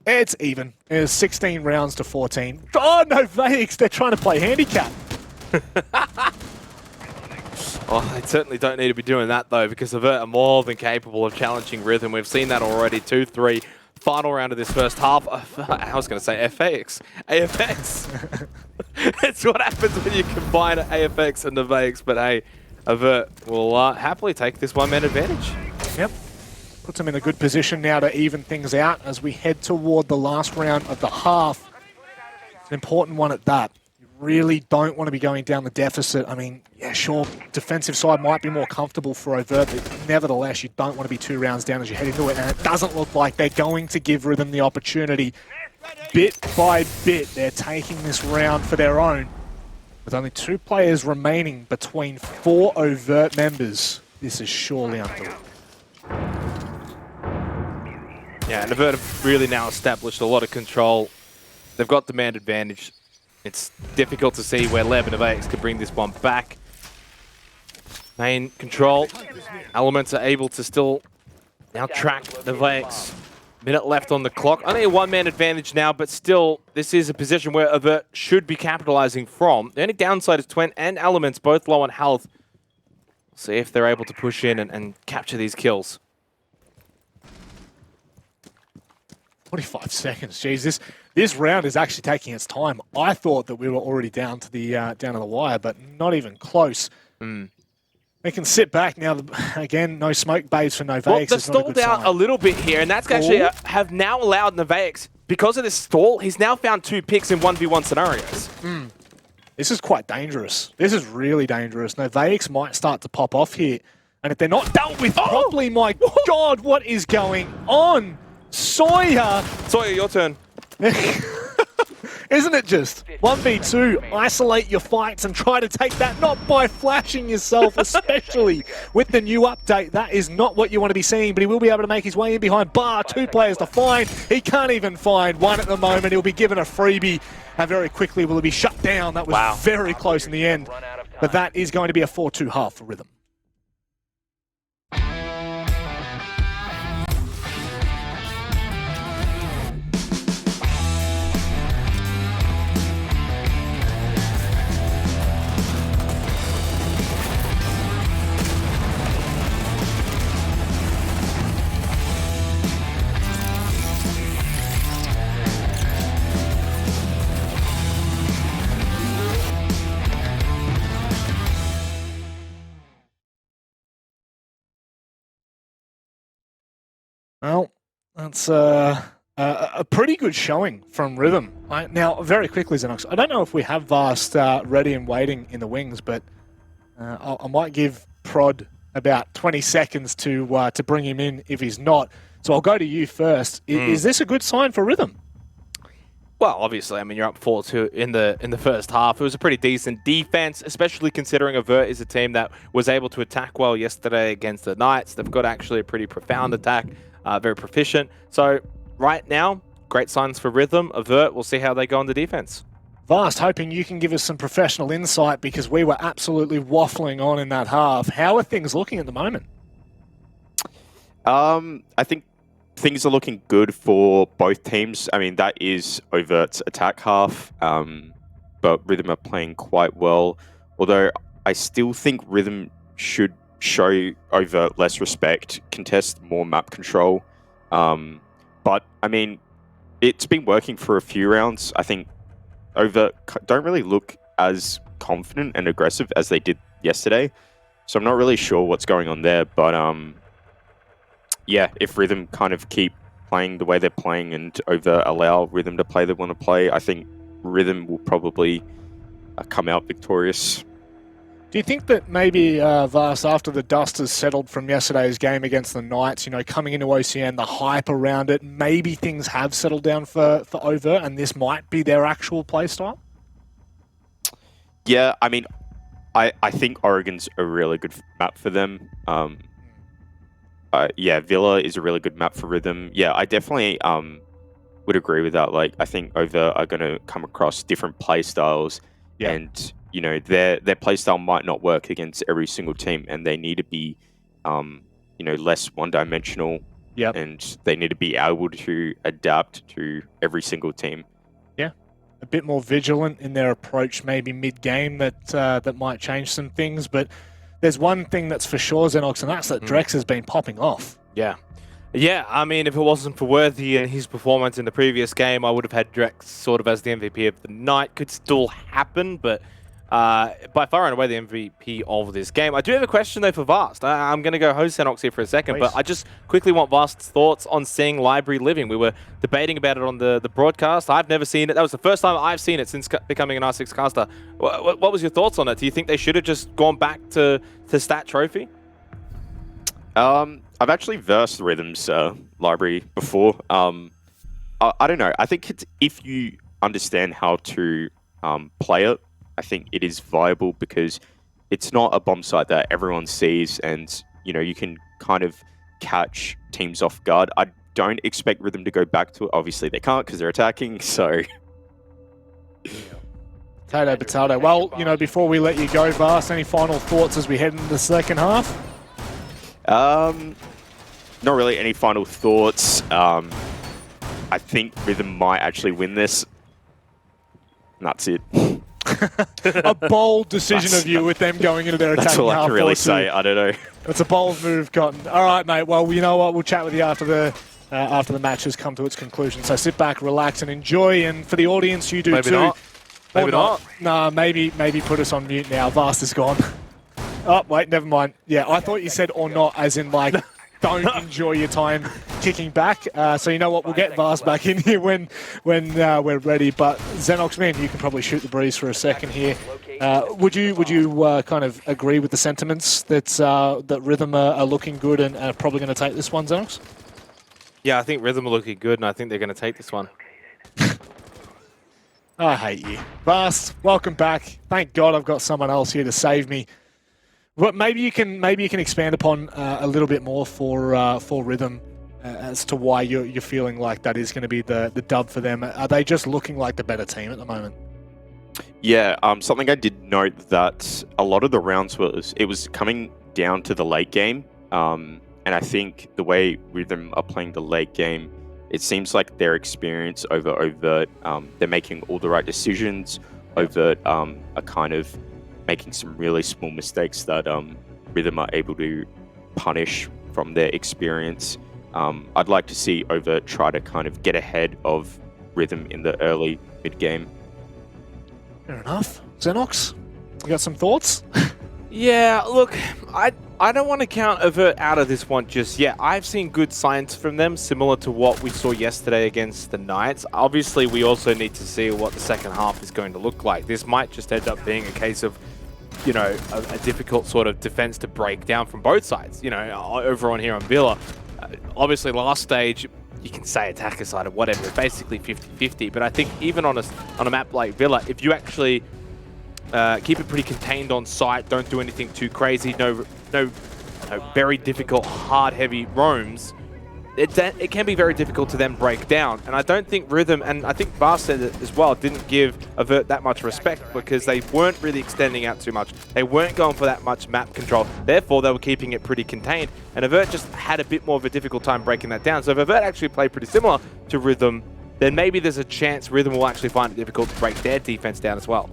[SPEAKER 1] It's even. It's 16 rounds to 14. Oh, no, Vayix. They're trying to play handicap.
[SPEAKER 3] Oh, they certainly don't need to be doing that, though, because Overt are more than capable of challenging Rhythm. We've seen that already. 2-3. Final round of this first half. I was going to say FX. AFX. It's what happens when you combine AFX and the Vayix. But hey, Overt will happily take this one-man advantage.
[SPEAKER 1] Yep. Puts him in a good position now to even things out as we head toward the last round of the half. It's an important one at that. You really don't want to be going down the deficit. I mean, yeah, sure, defensive side might be more comfortable for Overt, but nevertheless, you don't want to be 2 rounds down as you head into it, and it doesn't look like they're going to give Rhythm the opportunity. Bit by bit, they're taking this round for their own. With only 2 players remaining between 4 Overt members, this is surely undoable.
[SPEAKER 3] Yeah, and Overt have really now established a lot of control. They've got demand advantage. It's difficult to see where Leb and Avax could bring this one back. Main control. Elements are able to still now track Avax. Minute left on the clock. Only a one-man advantage now, but still, this is a position where Overt should be capitalizing from. The only downside is Twent and Elements both low on health. See if they're able to push in and capture these kills.
[SPEAKER 1] 45 seconds, jeez. This round is actually taking its time. I thought that we were already down to the wire, but not even close. They can sit back now. Again, no smoke bays for Novaic.
[SPEAKER 3] Well, they've stalled out a little bit here, and that's actually have now allowed Novaic, because of this stall, he's now found 2 picks in 1v1 scenarios.
[SPEAKER 1] This is quite dangerous. This is really dangerous. Novaic might start to pop off here, and if they're not dealt with properly, my God, what is going on? Sawyer,
[SPEAKER 3] your turn.
[SPEAKER 1] Isn't it just 1v2, isolate your fights and try to take that, not by flashing yourself, especially with the new update. That is not what you want to be seeing, but he will be able to make his way in behind Bar. 2 players to find. He can't even find one at the moment. He'll be given a freebie, and very quickly will be shut down. That was very close in the end, but that is going to be a 4-2 half for Rhythm. Well, that's a pretty good showing from Rhythm. Now, very quickly, Xenox, I don't know if we have Vast ready and waiting in the wings, but I might give Prod about 20 seconds to bring him in if he's not. So I'll go to you first. Is this a good sign for Rhythm?
[SPEAKER 3] Well, obviously, I mean, you're up 4-2 in the first half. It was a pretty decent defense, especially considering Overt is a team that was able to attack well yesterday against the Knights. They've got actually a pretty profound attack, very proficient. So right now, great signs for Rhythm. Overt, we'll see how they go on the defense.
[SPEAKER 1] Vast, hoping you can give us some professional insight because we were absolutely waffling on in that half. How are things looking at the moment?
[SPEAKER 2] I think things are looking good for both teams. I mean, that is Overt's attack half, but Rhythm are playing quite well. Although I still think Rhythm should show Overt less respect, contest more map control. But I mean, it's been working for a few rounds. I think Overt don't really look as confident and aggressive as they did yesterday. So I'm not really sure what's going on there, but yeah, if Rhythm kind of keep playing the way they're playing and Overt allow Rhythm to play they want to play, I think Rhythm will probably come out victorious.
[SPEAKER 1] Do you think that maybe, Vast, after the dust has settled from yesterday's game against the Knights, you know, coming into OCN, the hype around it, maybe things have settled down for Overt and this might be their actual playstyle?
[SPEAKER 2] Yeah, I mean, I think Oregon's a really good map for them. Yeah, Villa is a really good map for Rhythm. Yeah, I definitely would agree with that. Like, I think Overt are going to come across different play styles, and you know, their play style might not work against every single team, and they need to be, you know, less one-dimensional.
[SPEAKER 1] Yep.
[SPEAKER 2] And they need to be able to adapt to every single team.
[SPEAKER 1] Yeah, a bit more vigilant in their approach, maybe mid-game that might change some things, but. There's one thing that's for sure, Xenox, and that's that Drex has been popping off.
[SPEAKER 3] Yeah. Yeah, I mean, if it wasn't for Worthy and his performance in the previous game, I would have had Drex sort of as the MVP of the night. Could still happen, but by far and away the MVP of this game. I do have a question though for Vast. I'm going to go host Xenox here for a second,
[SPEAKER 1] Please.
[SPEAKER 3] but I just quickly want Vast's thoughts on seeing Library living. We were debating about it on the broadcast. I've never seen it. That was the first time I've seen it since becoming an R6 caster. What was your thoughts on it? Do you think they should have just gone back to Stat Trophy?
[SPEAKER 2] I've actually versed Rhythm's library before. I don't know. I think it's, if you understand how to play it, I think it is viable because it's not a bomb site that everyone sees, and you can kind of catch teams off guard. I don't expect Rhythm to go back to it. Obviously, they can't because they're attacking. So,
[SPEAKER 1] Potato. Well, before we let you go, Vast, any final thoughts as we head into the second half?
[SPEAKER 2] Not really any final thoughts. I think Rhythm might actually win this. And that's it.
[SPEAKER 1] A bold decision of you with them going into their attacking half.
[SPEAKER 2] That's all I can really say. I don't know.
[SPEAKER 1] It's a bold move, Cotton. All right, mate. Well, you know what? We'll chat with you after the match has come to its conclusion. So sit back, relax, and enjoy. And for the audience, you do
[SPEAKER 3] maybe
[SPEAKER 1] too.
[SPEAKER 3] Not. Maybe not.
[SPEAKER 1] Nah, maybe put us on mute now. Vast is gone. Oh, wait, never mind. Yeah, I thought you said or not, as in like, don't enjoy your time kicking back. So you know what? We'll get Vast back in here when we're ready. But Xenox, man, you can probably shoot the breeze for a second here. Would you kind of agree with the sentiments that Rhythm are looking good and are probably going to take this one, Xenox?
[SPEAKER 3] Yeah, I think Rhythm are looking good, and I think they're going to take this one.
[SPEAKER 1] I hate you. Vast, welcome back. Thank God I've got someone else here to save me. But maybe you can expand upon a little bit more for Rhythm as to why you're feeling like that is going to be the dub for them. Are they just looking like the better team at the moment?
[SPEAKER 2] Yeah, something I did note that a lot of the rounds it was coming down to the late game, and I think the way Rhythm are playing the late game, it seems like their experience over Overt, they're making all the right decisions. Overt are kind of making some really small mistakes that Rhythm are able to punish from their experience. I'd like to see Overt try to kind of get ahead of Rhythm in the early mid-game.
[SPEAKER 1] Fair enough. Xenox, you got some thoughts?
[SPEAKER 3] Yeah, look, I don't want to count Overt out of this one just yet. I've seen good signs from them, similar to what we saw yesterday against the Knights. Obviously, we also need to see what the second half is going to look like. This might just end up being a case of, a difficult sort of defense to break down from both sides. Over on here on Villa, obviously last stage, you can say attacker side or whatever, it's basically 50-50. But I think even on a map like Villa, if you actually keep it pretty contained on site, don't do anything too crazy, no very difficult, hard, heavy roams, it can be very difficult to then break down. And I don't think Rhythm, and I think Vast said it as well, didn't give Overt that much respect because they weren't really extending out too much. They weren't going for that much map control. Therefore, they were keeping it pretty contained. And Overt just had a bit more of a difficult time breaking that down. So if Overt actually played pretty similar to Rhythm, then maybe there's a chance Rhythm will actually find it difficult to break their defense down as well.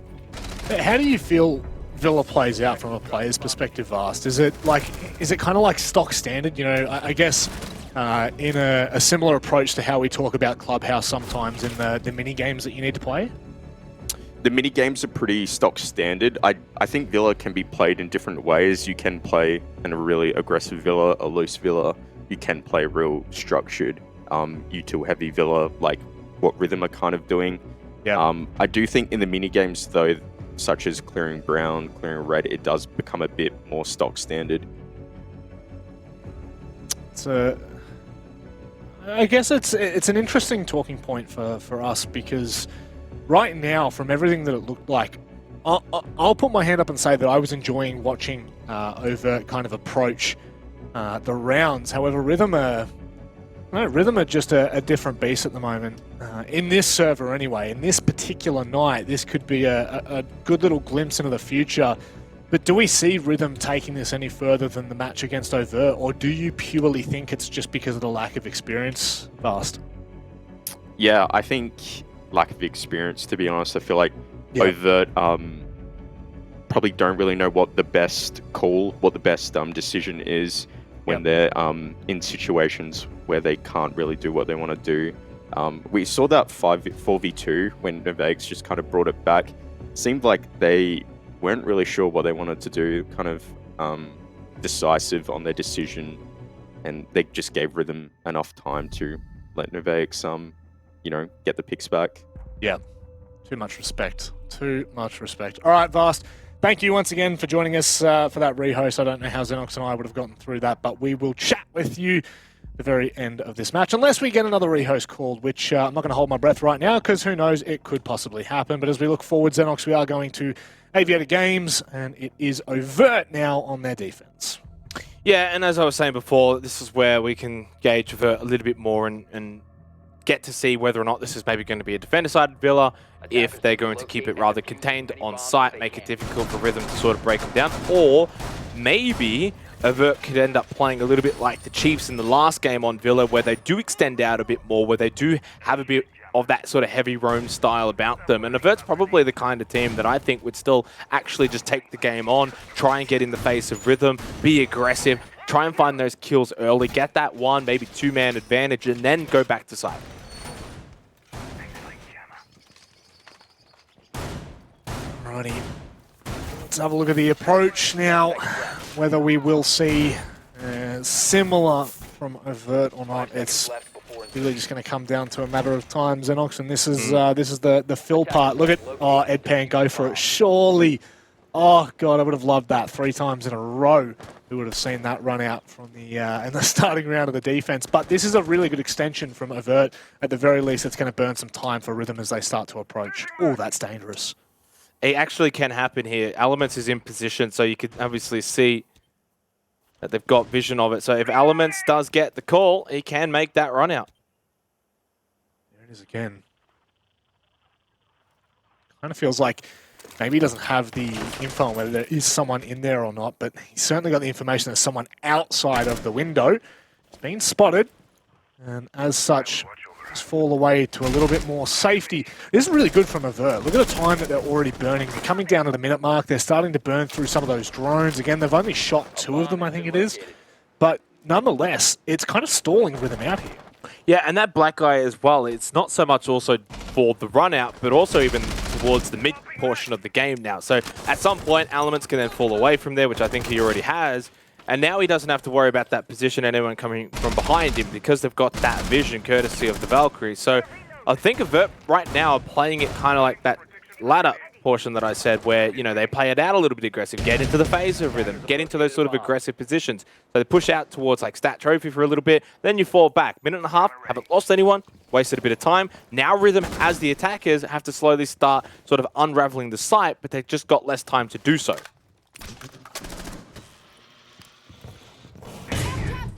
[SPEAKER 1] How do you feel Villa plays out from a player's perspective, Vast? Is it kind of like stock standard? I guess in a similar approach to how we talk about Clubhouse sometimes in the mini games that you need to play?
[SPEAKER 2] The mini games are pretty stock standard. I think Villa can be played in different ways. You can play in a really aggressive Villa, a loose Villa. You can play real structured, util heavy Villa, like what Rhythm are kind of doing.
[SPEAKER 1] Yeah.
[SPEAKER 2] I do think in the mini games though, such as clearing brown, clearing red, it does become a bit more stock standard.
[SPEAKER 1] I guess it's an interesting talking point for us because right now, from everything that it looked like, I'll put my hand up and say that I was enjoying watching Overt kind of approach the rounds. However, Rhythm are just a different beast at the moment. In this server anyway, in this particular night, this could be a good little glimpse into the future. But do we see Rhythm taking this any further than the match against Overt, or do you purely think it's just because of the lack of experience, Vast?
[SPEAKER 2] Yeah, I think lack of experience, to be honest. I feel like Overt probably don't really know what the best call, what the best decision is when they're in situations where they can't really do what they want to do. We saw that 4v2 when Novex just kind of brought it back. It seemed like they weren't really sure what they wanted to do, kind of decisive on their decision, and they just gave Rhythm enough time to let Noveix, get the picks back.
[SPEAKER 1] Yeah, too much respect. Too much respect. All right, Vast. Thank you once again for joining us for that rehost. I don't know how Xenox and I would have gotten through that, but we will chat with you the very end of this match, unless we get another rehost called, which I'm not going to hold my breath right now, because who knows, it could possibly happen. But as we look forward, Xenox, we are going to Aviator Games, and it is Overt now on their defense.
[SPEAKER 3] Yeah, and as I was saying before, this is where we can gauge Overt a little bit more and get to see whether or not this is maybe going to be a defender-sided Villa, if they're going to keep it rather contained on site, make it difficult for Rhythm to sort of break them down, or maybe Overt could end up playing a little bit like the Chiefs in the last game on Villa, where they do extend out a bit more, where they do have a bit of that sort of heavy roam style about them. And Overt's probably the kind of team that I think would still actually just take the game on, try and get in the face of Rhythm, be aggressive, try and find those kills early, get that one, maybe two-man advantage, and then go back to site.
[SPEAKER 1] Alrighty. Let's have a look at the approach now, whether we will see similar from Overt or not. It's really just going to come down to a matter of time, Xenox, and this is the fill part. Look at Edpan go for it. Surely, oh god, I would have loved that 3 times in a row. We would have seen that run out from the in the starting round of the defense. But this is a really good extension from Overt. At the very least, it's going to burn some time for Rhythm as they start to approach. Oh, that's dangerous.
[SPEAKER 3] It actually can happen here. Elements is in position, so you can obviously see that they've got vision of it. So if Elements does get the call, he can make that run out.
[SPEAKER 1] There it is again. Kind of feels like maybe he doesn't have the info on whether there is someone in there or not, but he's certainly got the information there's someone outside of the window. It's been spotted, and as such, fall away to a little bit more safety. This is really good from Overt. Look at the time that they're already burning. They're coming down to the minute mark. They're starting to burn through some of those drones. Again, they've only shot 2 of them, I think it is. But nonetheless, it's kind of stalling Rhythm out here.
[SPEAKER 3] Yeah, and that black guy as well, it's not so much also for the run out, but also even towards the mid portion of the game now. So at some point, Elements can then fall away from there, which I think he already has. And now he doesn't have to worry about that position, anyone coming from behind him, because they've got that vision courtesy of the Valkyrie. So I think Overt right now are playing it kind of like that ladder portion that I said, where, they play it out a little bit aggressive, get into the phase of Rhythm, get into those sort of aggressive positions. So they push out towards like Stat Trophy for a little bit, then you fall back. Minute and a half, haven't lost anyone, wasted a bit of time. Now Rhythm, as the attackers, have to slowly start sort of unraveling the site, but they've just got less time to do so.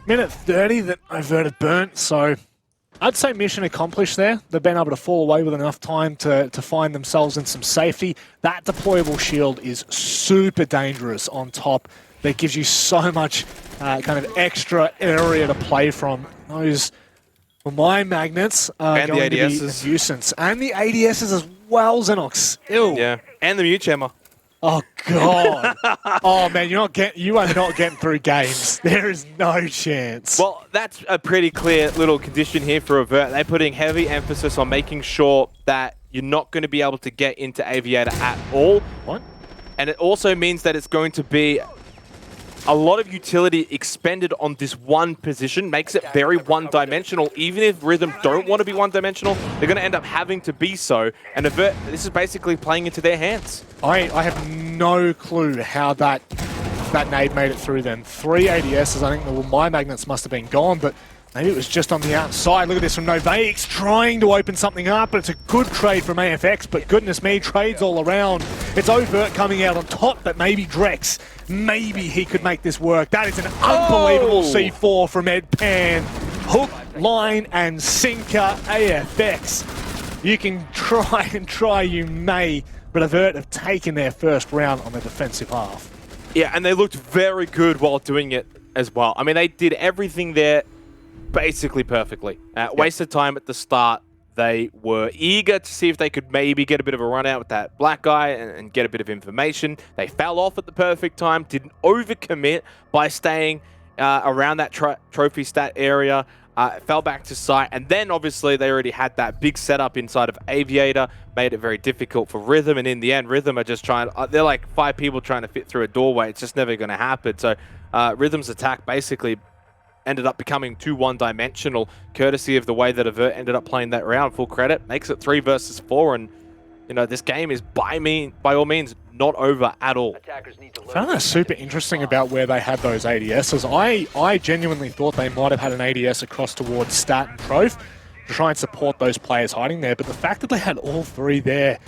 [SPEAKER 1] Minute 30 that Overt have burnt, so I'd say mission accomplished there. They've been able to fall away with enough time to find themselves in some safety. That deployable shield is super dangerous on top. That gives you so much kind of extra area to play from. Those, well, my magnets are
[SPEAKER 3] and
[SPEAKER 1] going
[SPEAKER 3] the
[SPEAKER 1] to be a
[SPEAKER 3] ADSs.
[SPEAKER 1] nuisance. And the ADSs as well, Xenox. Ew.
[SPEAKER 3] Yeah, and the mute jammer.
[SPEAKER 1] Oh god! Oh man, you are not getting through games. There is no chance.
[SPEAKER 3] Well, that's a pretty clear little condition here for Overt. They're putting heavy emphasis on making sure that you're not going to be able to get into Aviator at all.
[SPEAKER 1] What?
[SPEAKER 3] And it also means that it's going to be a lot of utility expended on this one position, makes it very one-dimensional. Even if Rhythm don't want to be one-dimensional, they're going to end up having to be so. And Overt, this is basically playing into their hands.
[SPEAKER 1] I have no clue how that nade made it through them. 3 ADSs, I think my magnets must have been gone, but maybe it was just on the outside. Look at this from Noveix, trying to open something up, but it's a good trade from AFX, but goodness me, trades all around. It's Overt coming out on top, but maybe Drex, maybe he could make this work. That is an unbelievable C4 from Edpan. Hook, line, and sinker, AFX. You can try, you may, but Overt have taken their first round on the defensive half.
[SPEAKER 3] Yeah, and they looked very good while doing it as well. I mean, they did everything there basically perfectly. Wasted time at the start. They were eager to see if they could maybe get a bit of a run out with that black guy and get a bit of information. They fell off at the perfect time, didn't overcommit by staying around that trophy stat area. fell back to site, and then obviously they already had that big setup inside of Aviator, made it very difficult for Rhythm, and in the end, Rhythm are just trying, they're like 5 people trying to fit through a doorway. It's just never going to happen. So Rhythm's attack basically ended up becoming too one-dimensional, courtesy of the way that Overt ended up playing that round. Full credit, makes it 3 versus 4, and you know, this game is by all means not over at all.
[SPEAKER 1] I found that super interesting about where they had those ADSs. I genuinely thought they might have had an ADS across towards Stat and Troph to try and support those players hiding there, but the fact that they had all 3 there,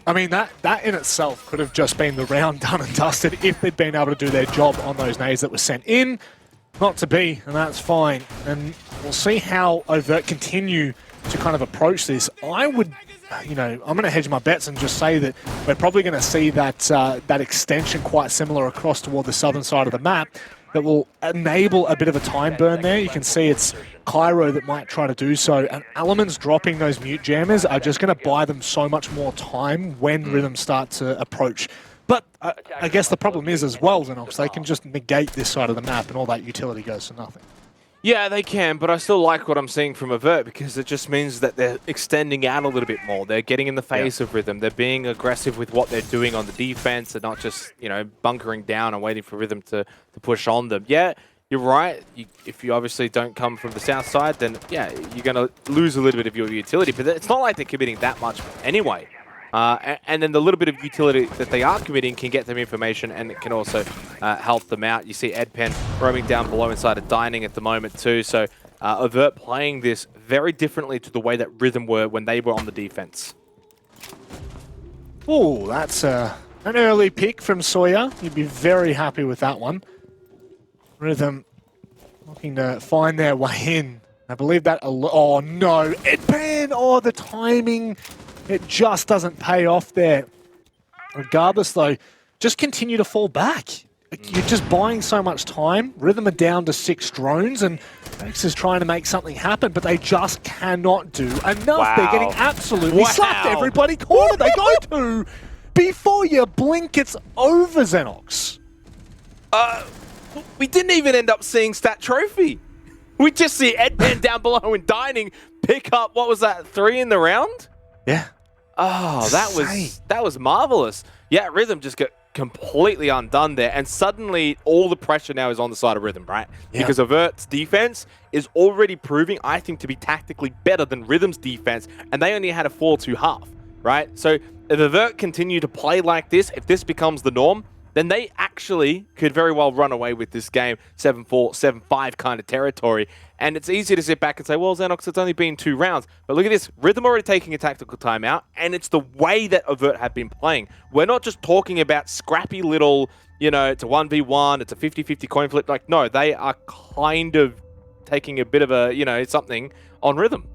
[SPEAKER 1] I mean, that in itself could have just been the round done and dusted if they'd been able to do their job on those nades that were sent in. Not to be, and that's fine. And we'll see how Overt continue to kind of approach this. I would, you know, I'm going to hedge my bets and just say that we're probably going to see that that extension quite similar across toward the southern side of the map that will enable a bit of a time burn there. You can see it's Cairo that might try to do so, and Elements dropping those mute jammers are just going to buy them so much more time when Rhythm start to approach. But I guess the problem is as well, Xenox, they can just negate this side of the map and all that utility goes for nothing.
[SPEAKER 3] Yeah, they can, but I still like what I'm seeing from Overt because it just means that they're extending out a little bit more. They're getting in the face of Rhythm. They're being aggressive with what they're doing on the defense. They're not just, you know, bunkering down and waiting for Rhythm to push on them. Yeah, you're right. If you obviously don't come from the south side, then yeah, you're going to lose a little bit of your utility. But it's not like they're committing that much anyway. And then the little bit of utility that they are committing can get them information, and it can also help them out. You see Edpen roaming down below inside of Dining at the moment too. So Overt playing this very differently to the way that Rhythm were when they were on the defense.
[SPEAKER 1] Oh, that's an early pick from Sawyer. You'd be very happy with that one. Rhythm looking to find their way in. I believe that... Oh, no. Edpen! Oh, the timing... It just doesn't pay off there. Regardless, though, just continue to fall back. You're just buying so much time. Rhythm are down to 6 drones, and X is trying to make something happen, but they just cannot do enough. Wow. They're getting absolutely slapped. Everybody cornered. They go to. Before you blink, it's over, Xenox.
[SPEAKER 3] We didn't even end up seeing Stat Trophy. We just see Edpen down below and Dining pick up, what was that, 3 in the round?
[SPEAKER 1] Yeah.
[SPEAKER 3] Oh, that was marvelous. Yeah, Rhythm just got completely undone there, and suddenly all the pressure now is on the side of Rhythm, right? Yeah. Because Overt's defense is already proving, I think, to be tactically better than Rhythm's defense, and they only had a 4-2 half, right? So if Overt continue to play like this, if this becomes the norm, then they actually could very well run away with this game 7-4, 7-5 kind of territory. And it's easy to sit back and say, well, Xenox, it's only been 2 rounds. But look at this. Rhythm already taking a tactical timeout, and it's the way that Overt have been playing. We're not just talking about scrappy little, you know, it's a 1v1, it's a 50-50 coin flip. Like, no, they are kind of taking a bit of a, you know, something on Rhythm.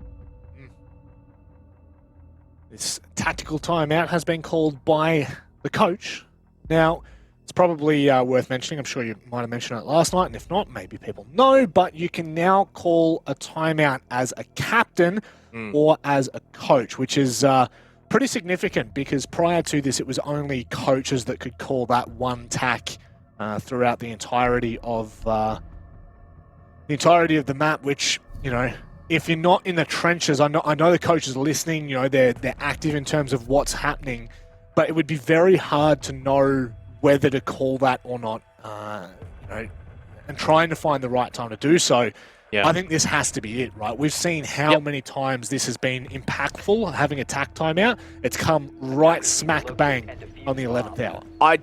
[SPEAKER 1] This tactical timeout has been called by the coach. Now, it's probably worth mentioning. I'm sure you might have mentioned it last night, and if not, maybe people know, but you can now call a timeout as a captain or as a coach, which is pretty significant because prior to this, it was only coaches that could call that one tack throughout the entirety of the map, which, you know, if you're not in the trenches, I know the coaches are listening, you know, they're active in terms of what's happening, but it would be very hard to know whether to call that or not, you know, and trying to find the right time to do so. Yeah. I think this has to be it, right? We've seen how many times this has been impactful, having a tack timeout. It's come right smack bang on the 11th hour.
[SPEAKER 3] I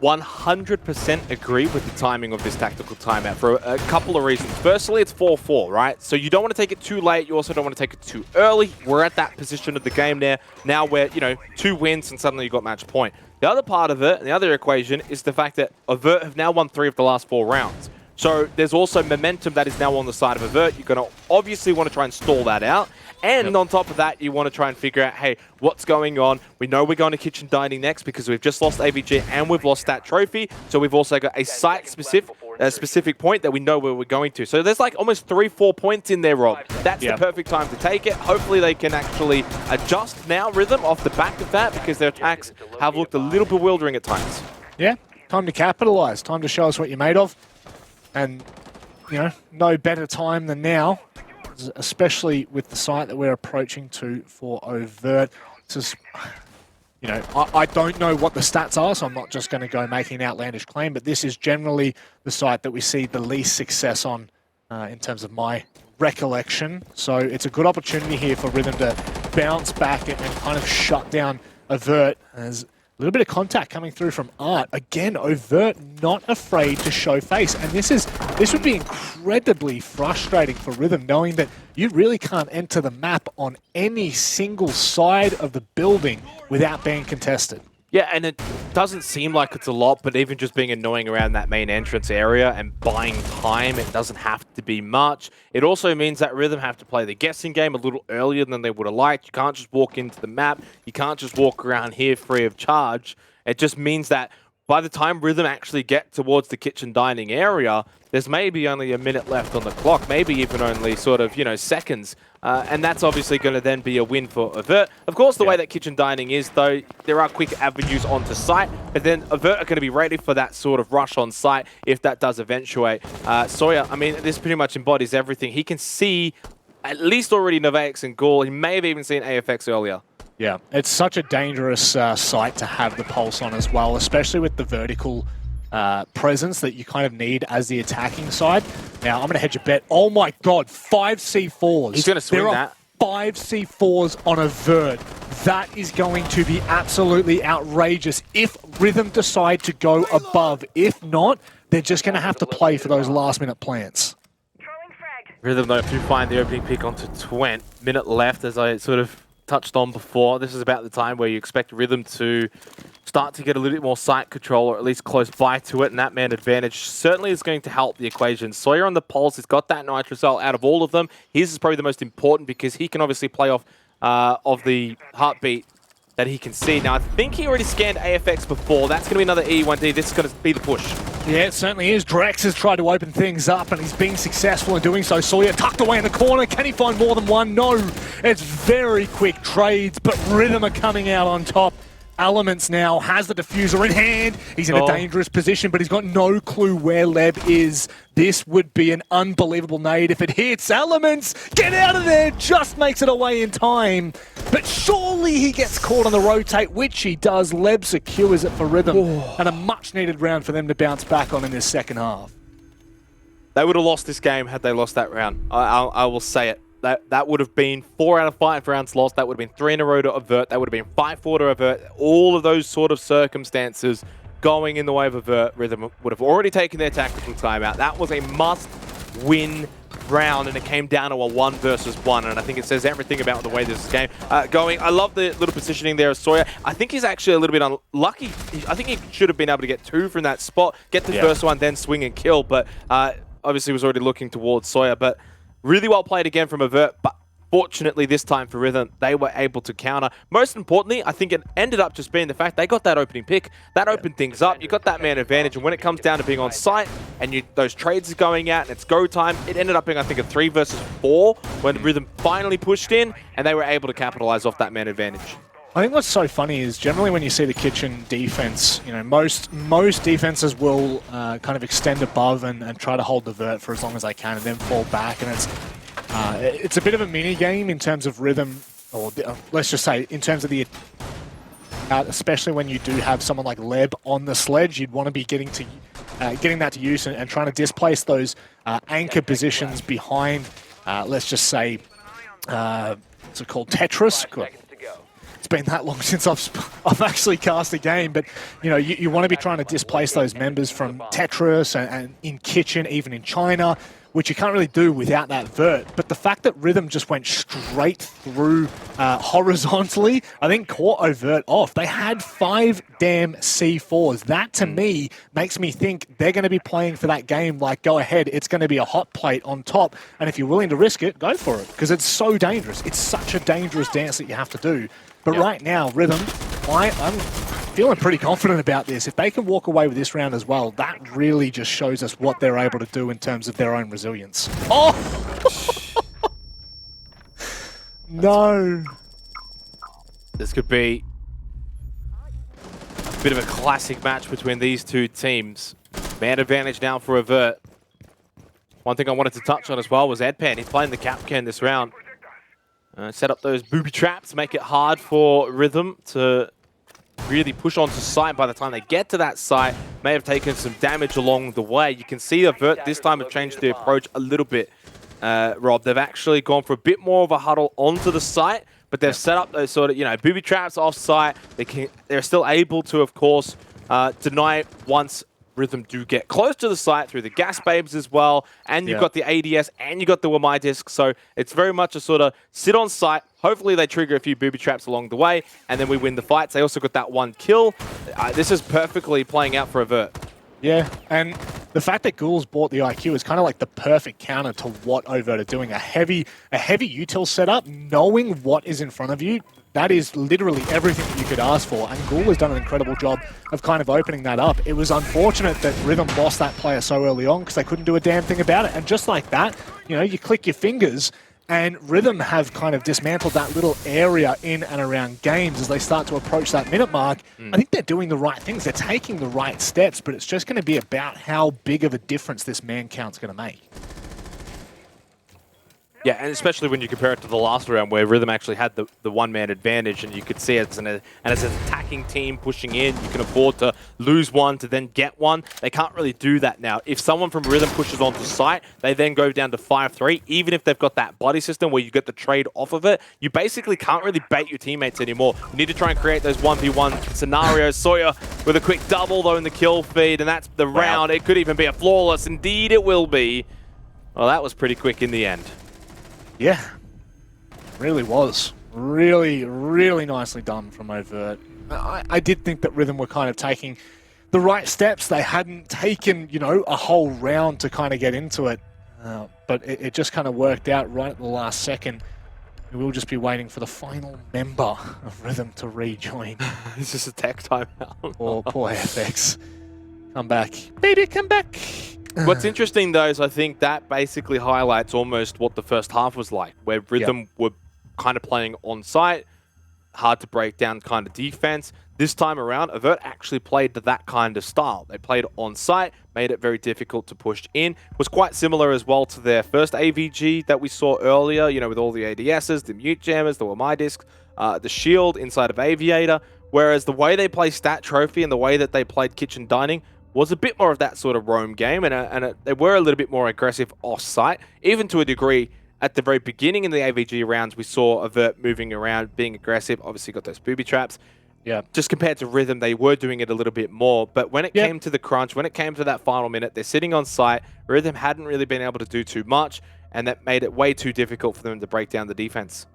[SPEAKER 3] 100% agree with the timing of this tactical timeout for a couple of reasons. Firstly, it's 4-4, right? So you don't want to take it too late. You also don't want to take it too early. We're at that position of the game there. Now where, you know, 2 wins and suddenly you got match point. The other part of it, and the other equation, is the fact that Overt have now won 3 of the last 4 rounds. So there's also momentum that is now on the side of Overt. You're going to obviously want to try and stall that out. And on top of that, you want to try and figure out, hey, what's going on? We know we're going to Kitchen Dining next because we've just lost AVG and we've lost Stat Trophy. So we've also got a site-specific point that we know where we're going to. So there's like almost 3-4 points in there, Rob. That's the perfect time to take it. Hopefully they can actually adjust now, Rhythm, off the back of that because their attacks have looked a little bewildering at times.
[SPEAKER 1] Yeah, time to capitalize. Time to show us what you're made of. And no better time than now, especially with the site that we're approaching to for Overt. Just, I don't know what the stats are, so I'm not just going to go making an outlandish claim, but this is generally the site that we see the least success on in terms of my recollection. So it's a good opportunity here for Rhythm to bounce back and kind of shut down Overt. There's a little bit of contact coming through from Art. Again, Overt not afraid to show face. And this would be incredibly frustrating for Rhythm, knowing that you really can't enter the map on any single side of the building without being contested.
[SPEAKER 3] Yeah, and it doesn't seem like it's a lot, but even just being annoying around that main entrance area and buying time, it doesn't have to be much. It also means that Rhythm have to play the guessing game a little earlier than they would have liked. You can't just walk into the map. You can't just walk around here free of charge. It just means that by the time Rhythm actually get towards the kitchen dining area, there's maybe only a minute left on the clock, maybe even only sort of, seconds. And that's obviously going to then be a win for Overt. Of course, the way that kitchen dining is, though, there are quick avenues onto site, but then Overt are going to be ready for that sort of rush on site if that does eventuate. Sawyer, I mean, this pretty much embodies everything. He can see at least already Novax and Ghoul. He may have even seen AFX earlier.
[SPEAKER 1] Yeah, it's such a dangerous site to have the pulse on as well, especially with the vertical presence that you kind of need as the attacking side. Now, I'm going to hedge a bet. Oh my god, 5 C4s.
[SPEAKER 3] He's going to swing that.
[SPEAKER 1] 5 C4s on Overt. That is going to be absolutely outrageous if Rhythm decide to go above. If not, they're just going to have to play for those last-minute plants.
[SPEAKER 3] Rhythm, though, do find the opening pick onto Twent. Minute left, as I sort of touched on before. This is about the time where you expect Rhythm to start to get a little bit more site control, or at least close by to it, and that man advantage certainly is going to help the equation. Sawyer on the pulse has got that nice result out of all of them. His is probably the most important because he can obviously play off of the heartbeat that he can see. Now, I think he already scanned AFX before. That's going to be another E1D. This is going to be the push.
[SPEAKER 1] Yeah, it certainly is. Drex has tried to open things up, and he's being successful in doing so. Sawyer tucked away in the corner. Can he find more than one? No. It's very quick trades, but Rhythm are coming out on top. Elements now has the diffuser in hand. He's in a dangerous position, but he's got no clue where Leb is. This would be an unbelievable nade if it hits. Elements, get out of there! Just makes it away in time. But surely he gets caught on the rotate, which he does. Leb secures it for Rhythm. And a much-needed round for them to bounce back on in this second half.
[SPEAKER 3] They would have lost this game had they lost that round. I will say it. That would have been 4 out of 5 rounds lost. That would have been 3 in a row to Overt. That would have been 5-4 to Overt. All of those sort of circumstances going in the way of Overt. Rhythm would have already taken their tactical timeout. That was a must-win round, and it came down to a 1 versus 1, and I think it says everything about the way this is game going. I love the little positioning there of Sawyer. I think he's actually a little bit unlucky. I think he should have been able to get 2 from that spot, get the first one, then swing and kill, but obviously was already looking towards Sawyer. But really well played again from Overt, but fortunately this time for Rhythm, they were able to counter. Most importantly, I think it ended up just being the fact they got that opening pick. That opened things up. You got that man advantage, and when it comes down to being on site and those trades are going out and it's go time, it ended up being, I think, a 3 versus 4 when Rhythm finally pushed in, and they were able to capitalize off that man advantage.
[SPEAKER 1] I think what's so funny is generally when you see the kitchen defense, most defenses will kind of extend above and try to hold the vert for as long as they can and then fall back. And it's a bit of a mini game in terms of Rhythm, or let's just say in terms of the especially when you do have someone like Leb on the sledge, you'd want to be getting that to use and trying to displace those anchor positions behind, let's just say, what's it called, Tetris? It's been that long since I've actually cast a game, but you want to be trying to displace those members from Tetris and in Kitchen, even in China, which you can't really do without that vert. But the fact that Rhythm just went straight through horizontally, I think caught Overt off. They had 5 damn C4s. That, to me, makes me think they're going to be playing for that game like, go ahead, it's going to be a hot plate on top. And if you're willing to risk it, go for it, because it's so dangerous. It's such a dangerous dance that you have to do. But right now, Rhythm, I'm feeling pretty confident about this. If they can walk away with this round as well, that really just shows us what they're able to do in terms of their own resilience. Oh! No.
[SPEAKER 3] This could be a bit of a classic match between these two teams. Man advantage now for Overt. One thing I wanted to touch on as well was Edpan. He's playing the Capcan this round. Set up those booby traps, make it hard for Rhythm to really push onto site. By the time they get to that site, may have taken some damage along the way. You can see Overt this time have changed the approach a little bit, Rob. They've actually gone for a bit more of a huddle onto the site, but they've set up those sort of, booby traps off site. They're still able to, of course, deny once Rhythm do get close to the site through the gas babes as well, and you've got the ADS and you've got the WMI disc, so it's very much a sort of sit on site. Hopefully they trigger a few booby traps along the way, and then we win the fights. They also got that one kill. This is perfectly playing out for Overt.
[SPEAKER 1] Yeah, and the fact that Ghouls bought the IQ is kind of like the perfect counter to what Overt are doing. A heavy util setup, knowing what is in front of you. That is literally everything that you could ask for, and Ghoul has done an incredible job of kind of opening that up. It was unfortunate that Rhythm lost that player so early on because they couldn't do a damn thing about it. And just like that, you click your fingers, and Rhythm have kind of dismantled that little area in and around games as they start to approach that minute mark. I think they're doing the right things. They're taking the right steps, but it's just going to be about how big of a difference this man count's going to make.
[SPEAKER 3] Yeah, and especially when you compare it to the last round where Rhythm actually had the one-man advantage, and you could see it as an attacking team pushing in, you can afford to lose one to then get one. They can't really do that now. If someone from Rhythm pushes onto site, they then go down to 5-3. Even if they've got that body system where you get the trade off of it, you basically can't really bait your teammates anymore. You need to try and create those 1v1 scenarios. Sawyer with a quick double, though, in the kill feed, and that's the round. It could even be a flawless. Indeed, it will be. Well, that was pretty quick in the end.
[SPEAKER 1] Yeah, really was. Really, really nicely done from Overt. I did think that Rhythm were kind of taking the right steps. They hadn't taken, a whole round to kind of get into it. But it just kind of worked out right at the last second. We will just be waiting for the final member of Rhythm to rejoin.
[SPEAKER 3] It's just a tech timeout.
[SPEAKER 1] Poor FX. Come back. Baby, come back.
[SPEAKER 3] What's interesting, though, is I think that basically highlights almost what the first half was like, where Rhythm were kind of playing on site, hard to break down kind of defense. This time around, Overt actually played that kind of style. They played on site, made it very difficult to push in. It was quite similar as well to their first AVG that we saw earlier, with all the ADSs, the mute jammers, the WMI discs, the shield inside of Aviator. Whereas the way they play Stat Trophy and the way that they played Kitchen Dining was a bit more of that sort of roam game, and they were a little bit more aggressive off-site, even to a degree. At the very beginning in the AVG rounds, we saw Overt moving around, being aggressive, obviously got those booby traps. Yeah. Just compared to Rhythm, they were doing it a little bit more, but when it came to the crunch, when it came to that final minute, they're sitting on site. Rhythm hadn't really been able to do too much, and that made it way too difficult for them to break down the defense.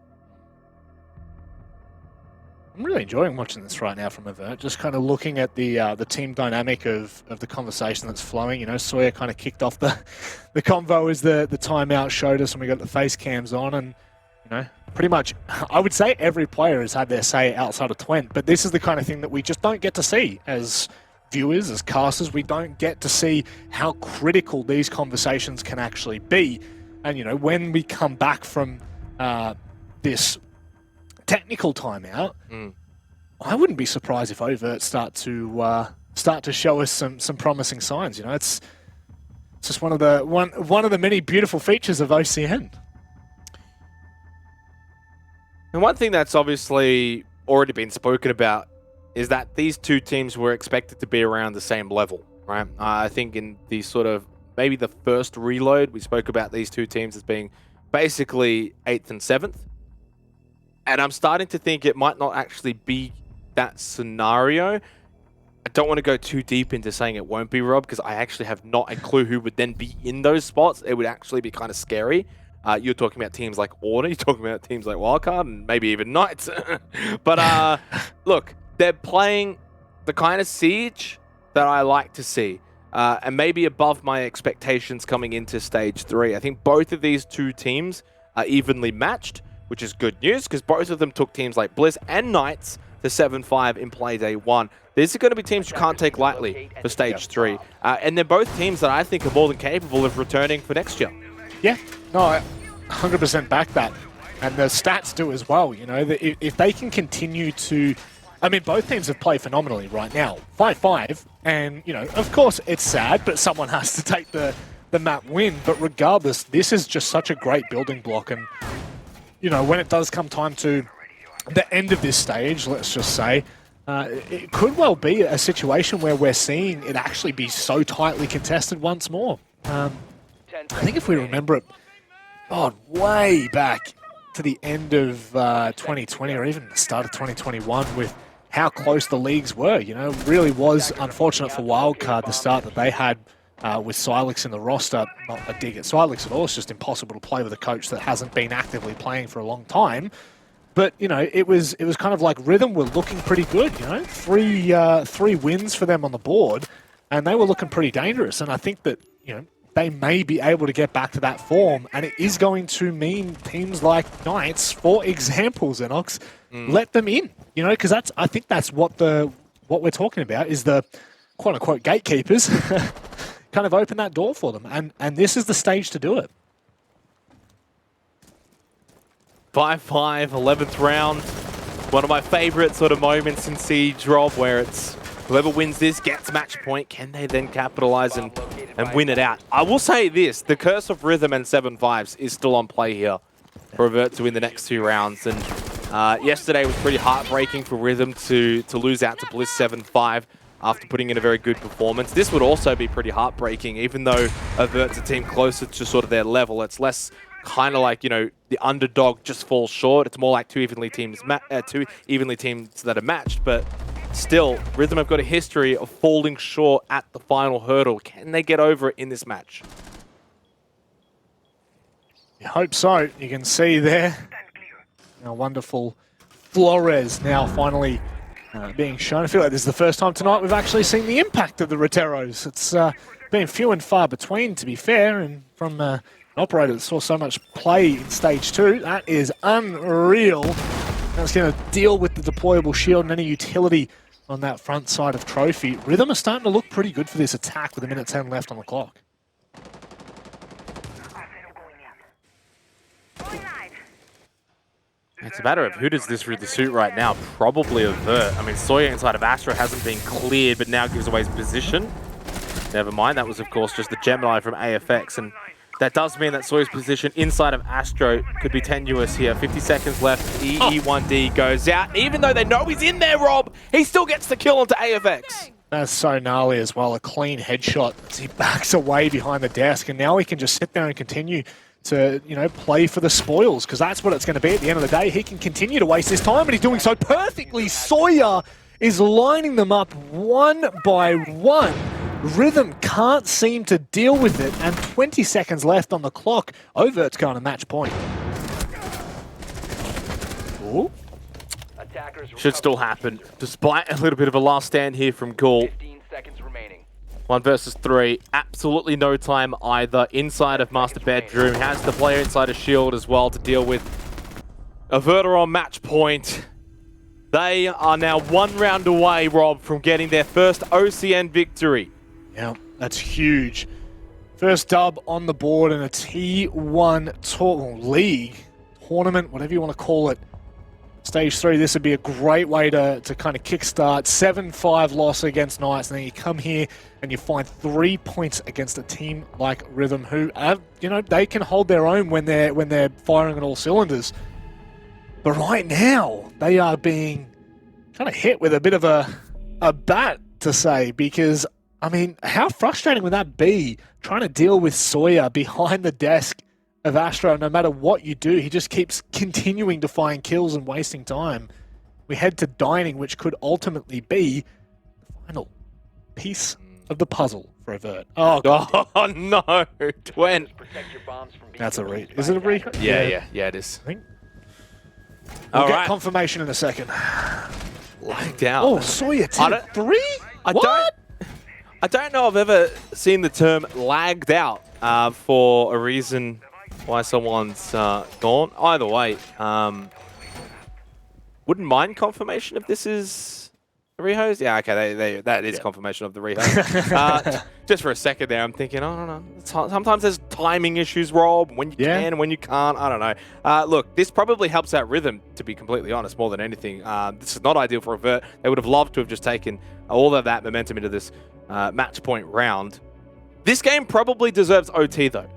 [SPEAKER 1] I'm really enjoying watching this right now from Overt, just kind of looking at the team dynamic of the conversation that's flowing. Sawyer kind of kicked off the convo as the timeout showed us, and we got the face cams on, and pretty much, I would say every player has had their say outside of Twent, but this is the kind of thing that we just don't get to see as viewers, as casters. We don't get to see how critical these conversations can actually be. And when we come back from this technical timeout, I wouldn't be surprised if Overt start to show us some promising signs. It's just one of the many beautiful features of OCN.
[SPEAKER 3] And one thing that's obviously already been spoken about is that these two teams were expected to be around the same level, right? I think in the sort of maybe the first reload, we spoke about these two teams as being basically 8th and 7th. And I'm starting to think it might not actually be that scenario. I don't want to go too deep into saying it won't be, Rob, because I actually have not a clue who would then be in those spots. It would actually be kind of scary. You're talking about teams like Order, you're talking about teams like Wildcard, and maybe even Knights. But look, they're playing the kind of Siege that I like to see. And maybe above my expectations coming into Stage 3. I think both of these two teams are evenly matched, which is good news because both of them took teams like Blizz and Knights to 7-5 in Playday 1. These are going to be teams you can't take lightly for Stage 3. And they're both teams that I think are more than capable of returning for next year.
[SPEAKER 1] Yeah, no, I 100% back that. And the stats do as well, if they can continue to... I mean, both teams have played phenomenally right now. 5-5, and, of course it's sad, but someone has to take the the map win. But regardless, this is just such a great building block. And, you know, when it does come time to the end of this stage, let's just say, it could well be a situation where we're seeing it actually be so tightly contested once more. I think if we remember it, way back to the end of 2020 or even the start of 2021 with how close the leagues were, you know, really was unfortunate for Wildcard, the start that they had with Silex in the roster. Not a dig at Silex at all, it's just impossible to play with a coach that hasn't been actively playing for a long time. But, you know, it was kind of like Rhythm were looking pretty good, you know, three wins for them on the board, and they were looking pretty dangerous. And I think that, you know, they may be able to get back to that form, and it is going to mean teams like Knights, for example, Xenox, let them in, you know, because I think that's what we're talking about is the quote-unquote gatekeepers kind of open that door for them, and this is the stage to do it.
[SPEAKER 3] 5-5, 11th round. One of my favorite sort of moments in Siege, Rob, where it's whoever wins this gets match point. Can they then capitalize and win it out? I will say this, the curse of Rhythm and 7-5s is still on play here for Overt to win the next 2 rounds. And yesterday was pretty heartbreaking for Rhythm to lose out to Bliss 7-5 after putting in a very good performance. This would also be pretty heartbreaking, even though Overt's a team closer to sort of their level. It's less kind of like, you know, the underdog just falls short. It's more like two evenly teams that are matched, but still, Rhythm have got a history of falling short at the final hurdle. Can they get over it in this match?
[SPEAKER 1] You hope so. You can see there our wonderful Flores now finally being shown. I feel like this is the first time tonight we've actually seen the impact of the Roteros. It's been few and far between, to be fair, and from an operator that saw so much play in Stage 2, that is unreal. That's going to deal with the deployable shield and any utility on that front side of Trophy. Rhythm are starting to look pretty good for this attack with 1:10 left on the clock.
[SPEAKER 3] It's a matter of who does this really suit right now. Probably Overt. I mean, Sawyer inside of Astro hasn't been cleared, but now gives away his position. Never mind, that was of course just the Gemini from AFX, and that does mean that Sawyer's position inside of Astro could be tenuous here. 50 seconds left, EE1D goes out. Even though they know he's in there, Rob, he still gets the kill onto AFX.
[SPEAKER 1] That's so gnarly as well, a clean headshot as he backs away behind the desk, and now he can just sit there and continue to, you know, play for the spoils, because that's what it's going to be at the end of the day. He can continue to waste his time, and he's doing so perfectly. Sawyer is lining them up one by one. Rhythm can't seem to deal with it, and 20 seconds left on the clock. Overt's going to match point. Ooh.
[SPEAKER 3] Should still happen, despite a little bit of a last stand here from Ghoul.
[SPEAKER 4] 15 seconds remaining.
[SPEAKER 3] 1 versus 3, absolutely no time either. Inside of Master Bedroom, has the player inside of Shield as well to deal with. Overt on match point. They are now 1 round away, Rob, from getting their first OCN victory.
[SPEAKER 1] Yeah, that's huge. First dub on the board in a T1 league, tournament, whatever you want to call it. Stage 3, this would be a great way to kind of kickstart. 7-5 loss against Knights, and then you come here and you find 3 points against a team like Rhythm, who have, you know, they can hold their own when they're firing on all cylinders. But right now, they are being kind of hit with a bit of a bat, to say, because, I mean, how frustrating would that be, trying to deal with Sawyer behind the desk of Astro? No matter what you do, he just keeps continuing to find kills and wasting time. We head to Dining, which could ultimately be the final piece of the puzzle for Overt. Oh, God.
[SPEAKER 3] Oh no, Twent.
[SPEAKER 1] That's a read. Is it a read?
[SPEAKER 3] Yeah, it is.
[SPEAKER 1] I think. We'll
[SPEAKER 3] All
[SPEAKER 1] get
[SPEAKER 3] right.
[SPEAKER 1] confirmation in a second.
[SPEAKER 3] Lagged out.
[SPEAKER 1] Oh, Sawyer 10-3?
[SPEAKER 3] I don't know I've ever seen the term lagged out for a reason why someone's gone. Either way, wouldn't mind confirmation if this is a rehost. Yeah, okay, that is confirmation of the rehost. Just for a second there, I'm thinking, I don't know. Sometimes there's timing issues, Rob, when you can and when you can't. I don't know. Look, this probably helps out Rhythm, to be completely honest, more than anything. This is not ideal for Overt. They would have loved to have just taken all of that momentum into this match point round. This game probably deserves OT, though.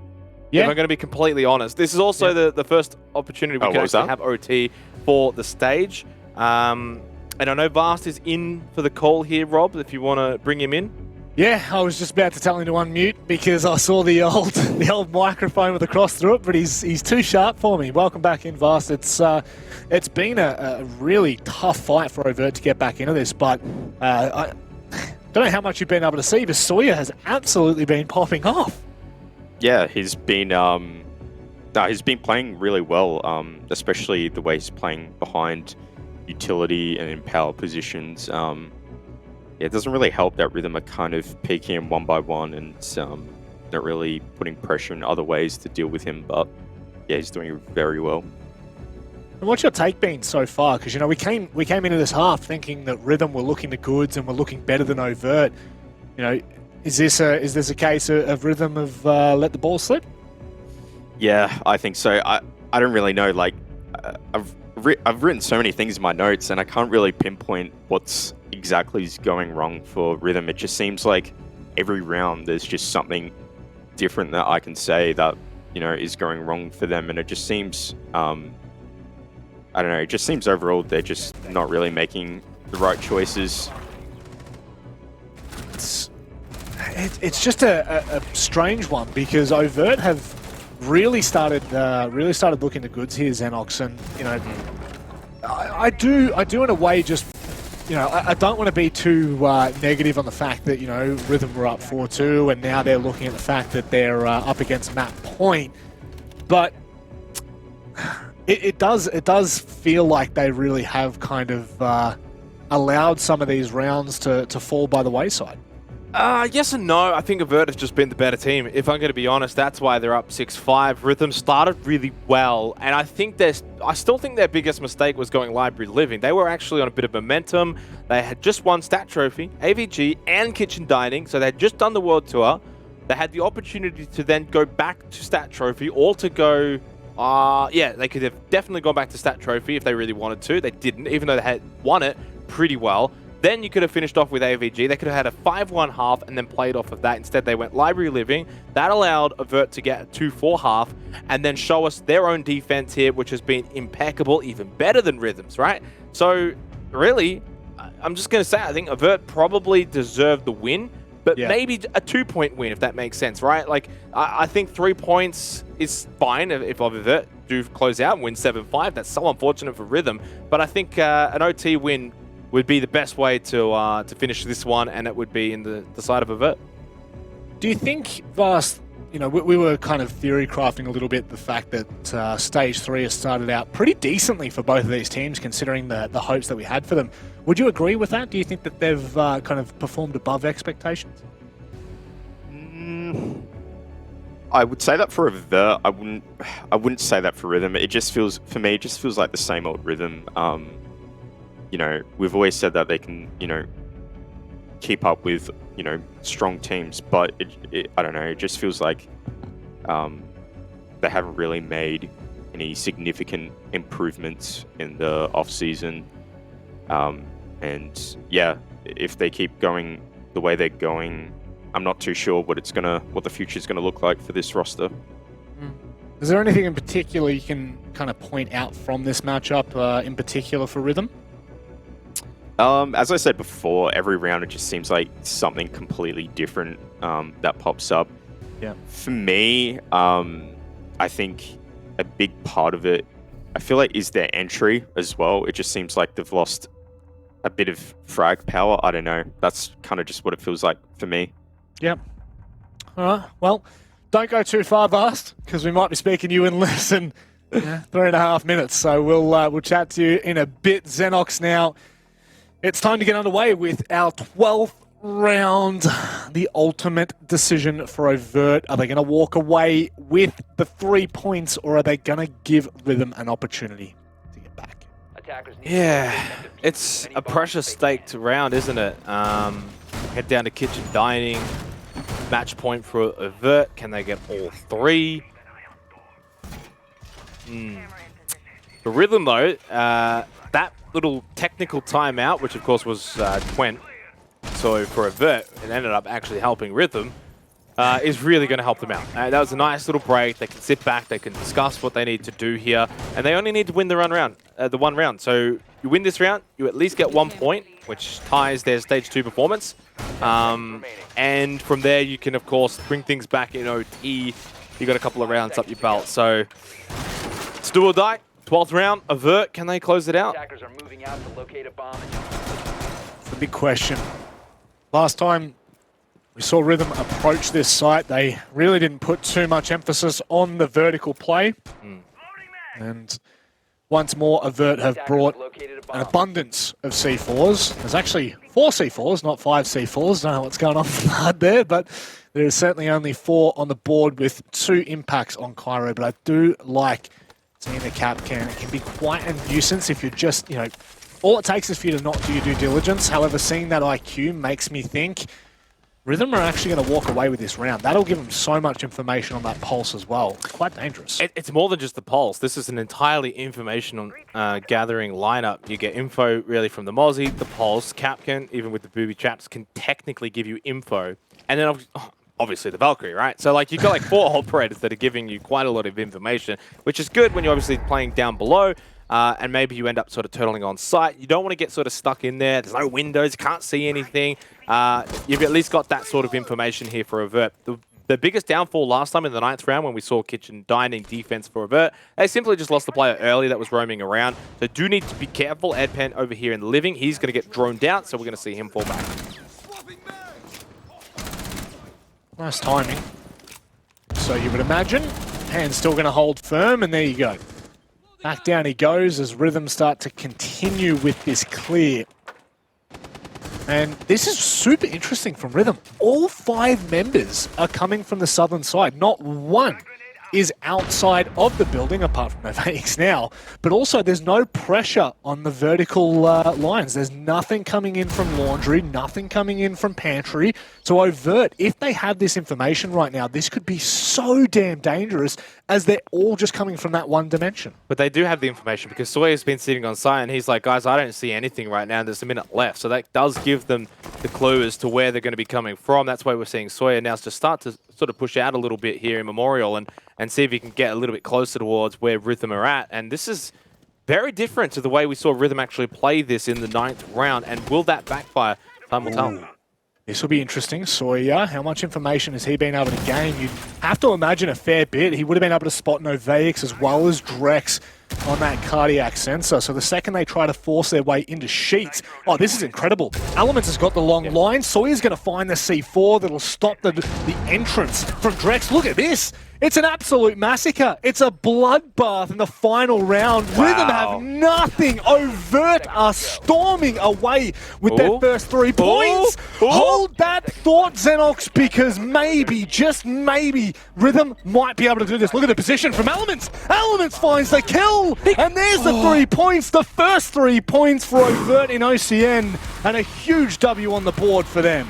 [SPEAKER 1] Yeah.
[SPEAKER 3] If I'm going to be completely honest. This is also the first opportunity we can actually have OT for the stage. And I know Vast is in for the call here, Rob, if you want to bring him in.
[SPEAKER 1] Yeah, I was just about to tell him to unmute because I saw the old microphone with the cross through it, but he's too sharp for me. Welcome back in, Vast. It's been a really tough fight for Overt to get back into this, but I don't know how much you've been able to see, but Sawyer has absolutely been popping off.
[SPEAKER 2] Yeah, he's been playing really well, especially the way he's playing behind utility and in power positions. It doesn't really help that Rhythm are kind of peeking him one by one and not really putting pressure in other ways to deal with him. But yeah, he's doing very well.
[SPEAKER 1] And what's your take been so far? Because we came into this half thinking that Rhythm were looking the goods and were looking better than Overt. Is this a case of Rhythm have let the ball slip?
[SPEAKER 2] Yeah, I think so. I don't really know. Like, I've written so many things in my notes, and I can't really pinpoint what's exactly is going wrong for Rhythm. It just seems like every round there's just something different that I can say that is going wrong for them, and it just seems I don't know. It just seems overall they're just not really making the right choices.
[SPEAKER 1] It's just a strange one because Overt have really started looking the goods here, Xenox, and I do in a way just I don't want to be too negative on the fact that Rhythm were up 4-2 and now they're looking at the fact that they're up against map point, but it does feel like they really have kind of allowed some of these rounds to fall by the wayside.
[SPEAKER 3] Yes and no. I think Overt has just been the better team. If I'm going to be honest, that's why they're up 6-5. Rhythm started really well, and I still think their biggest mistake was going Library Living. They were actually on a bit of momentum. They had just won Stat Trophy, AVG, and Kitchen Dining, so they had just done the World Tour. They had the opportunity to then go back to Stat Trophy, or to go... they could have definitely gone back to Stat Trophy if they really wanted to. They didn't, even though they had won it pretty well. Then you could have finished off with AVG. They could have had a 5-1 half and then played off of that. Instead, they went Library Living. That allowed Overt to get a 2-4 half and then show us their own defense here, which has been impeccable, even better than Rhythm's, right? So, really, I'm just going to say, I think Overt probably deserved the win, but maybe a 2-point win, if that makes sense, right? Like, I think 3 points is fine if Overt do close out and win 7-5. That's so unfortunate for Rhythm. But I think an OT win would be the best way to finish this one, and it would be in the side of Overt.
[SPEAKER 1] Do you think, Vast, we were kind of theory crafting a little bit the fact that Stage 3 has started out pretty decently for both of these teams, considering the hopes that we had for them. Would you agree with that? Do you think that they've kind of performed above expectations?
[SPEAKER 2] I would say that for Overt. I wouldn't say that for Rhythm. It just feels like the same old Rhythm. We've always said that they can, keep up with, strong teams, but I don't know, it just feels like they haven't really made any significant improvements in the off-season. And yeah, if they keep going the way they're going, I'm not too sure what the future is gonna look like for this roster.
[SPEAKER 1] Is there anything in particular you can kind of point out from this matchup, in particular for Rhythm?
[SPEAKER 2] As I said before, every round it just seems like something completely different that pops up.
[SPEAKER 1] Yeah.
[SPEAKER 2] For me, I think a big part of it, I feel like, is their entry as well. It just seems like they've lost a bit of frag power. I don't know. That's kind of just what it feels like for me.
[SPEAKER 1] Yep. All right. Well, don't go too far, Vast, because we might be speaking to you in less than 3.5 minutes. So we'll chat to you in a bit. Xenox now. It's time to get underway with our 12th round, the ultimate decision for Overt. Are they going to walk away with the 3 points, or are they going to give Rhythm an opportunity to get back?
[SPEAKER 3] Yeah, it's a precious staked round, isn't it? Head down to Kitchen Dining. Match point for Overt. Can they get all 3? For Rhythm, though, that little technical timeout, which of course was Twent, so for Overt, it ended up actually helping Rhythm. is really going to help them out. That was a nice little break. They can sit back, they can discuss what they need to do here, and they only need to win the one round. So you win this round, you at least get 1 point, which ties their Stage 2 performance. And from there, you can, of course, bring things back in OT. You got a couple of rounds up your belt. So it's do or die. 12th round, Overt, can they close it out?
[SPEAKER 4] Attackers are moving out to locate a bomb.
[SPEAKER 1] It's the big question. Last time we saw Rhythm approach this site, they really didn't put too much emphasis on the vertical play. And once more, Overt have brought an abundance of C4s. There's actually 4 C4s, not 5 C4s. Don't know what's going on with the HUD there, but there is certainly only 4 on the board with 2 impacts on Cairo. But I do like seeing the cap can. It can be quite a nuisance if you're just, all it takes is for you to not do your due diligence. However, seeing that IQ makes me think Rhythm are actually going to walk away with this round. That'll give them so much information on that pulse as well. It's quite dangerous.
[SPEAKER 3] It's more than just the pulse. This is an entirely informational gathering lineup. You get info really from the Mozzie, the pulse, Capcan, even with the booby traps, can technically give you info. And then obviously the Valkyrie, right? So you've got 4 operators that are giving you quite a lot of information, which is good when you're obviously playing down below. And maybe you end up sort of turtling on site. You don't want to get sort of stuck in there. There's no windows, you can't see anything. You've at least got that sort of information here for Overt. The biggest downfall last time in the 9th round when we saw kitchen dining defense for Overt, they simply just lost the player early that was roaming around. So do need to be careful. Edpen over here in the living, he's going to get droned out, so we're going to see him fall back.
[SPEAKER 1] Nice timing. So you would imagine, Pan's still going to hold firm, and there you go. Back down he goes as Rhythm start to continue with this clear. And this is super interesting from Rhythm. All 5 members are coming from the southern side. Not one is outside of the building, apart from Novatics now. But also, there's no pressure on the vertical lines. There's nothing coming in from laundry, nothing coming in from pantry. So Overt, if they have this information right now, this could be so damn dangerous as they're all just coming from that one dimension.
[SPEAKER 3] But they do have the information because Sawyer's been sitting on site and he's like, guys, I don't see anything right now. There's a minute left. So that does give them the clue as to where they're going to be coming from. That's why we're seeing Sawyer now to start to sort of push out a little bit here in Memorial and see if he can get a little bit closer towards where Rhythm are at. And this is very different to the way we saw Rhythm actually play this in the 9th round. And will that backfire? Time will tell.
[SPEAKER 1] This will be interesting. Sawyer, how much information has he been able to gain? You'd have to imagine a fair bit. He would have been able to spot Novatics as well as Drex on that cardiac sensor. So the second they try to force their way into sheets, oh, this is incredible. Elements has got the long line. Sawyer's going to find the C4 that'll stop the entrance from Drex. Look at this. It's an absolute massacre. It's a bloodbath in the final round.
[SPEAKER 3] Wow.
[SPEAKER 1] Rhythm have nothing. Overt are storming away with their first 3 points. Hold that thought, Xenox, because maybe, just maybe, Rhythm might be able to do this. Look at the position from Elements. Elements finds the kill, and there's the 3 points. The first 3 points for Overt in OCN, and a huge W on the board for them.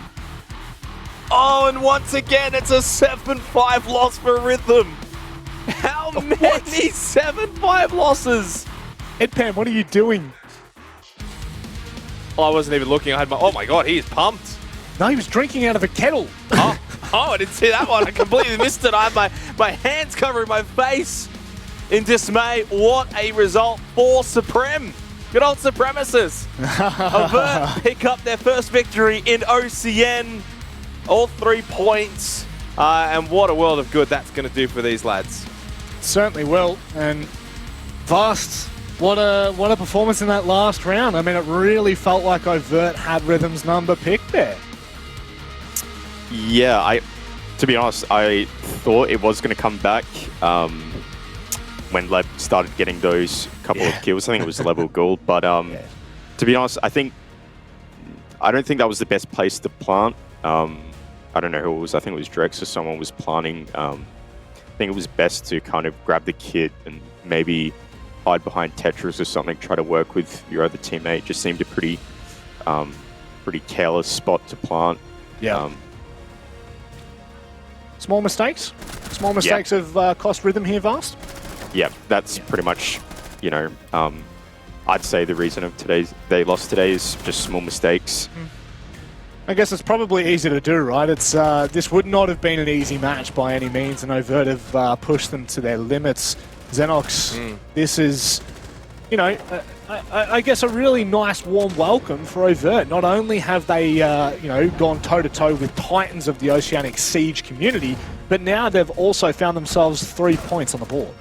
[SPEAKER 3] Oh, and once again, it's a 7-5 loss for Rhythm. How many 7-5 losses?
[SPEAKER 1] Edpan, what are you doing?
[SPEAKER 3] Oh, I wasn't even looking. I had my... Oh my god, he is pumped.
[SPEAKER 1] No, he was drinking out of a kettle.
[SPEAKER 3] Oh, I didn't see that one. I completely missed it. I have my hands covering my face in dismay. What a result for Supreme. Good old Supremacists. Overt pick up their first victory in OCN. All 3 points, and what a world of good that's going to do for these lads.
[SPEAKER 1] Certainly will, and Vast, what a performance in that last round. I mean, it really felt like Overt had Rhythm's number picked there.
[SPEAKER 2] Yeah, to be honest, I thought it was going to come back when Leb started getting those couple of kills. I think it was Level Gould, but to be honest, I don't think that was the best place to plant. I don't know who it was. I think it was Drex or someone was planning. I think it was best to kind of grab the kit and maybe hide behind Tetris or something, try to work with your other teammate. Just seemed a pretty careless spot to plant.
[SPEAKER 1] Yeah. Small mistakes? Small mistakes have cost Rhythm here, Vast?
[SPEAKER 2] Yeah, that's pretty much, I'd say the reason of they lost today is just small mistakes.
[SPEAKER 1] I guess it's probably easy to do, right? It's this would not have been an easy match by any means, and Overt have pushed them to their limits. Xenox, this is, you know, I guess a really nice warm welcome for Overt. Not only have they, you know, gone toe-to-toe with titans of the Oceanic Siege community, but now they've also found themselves 3 points on the board.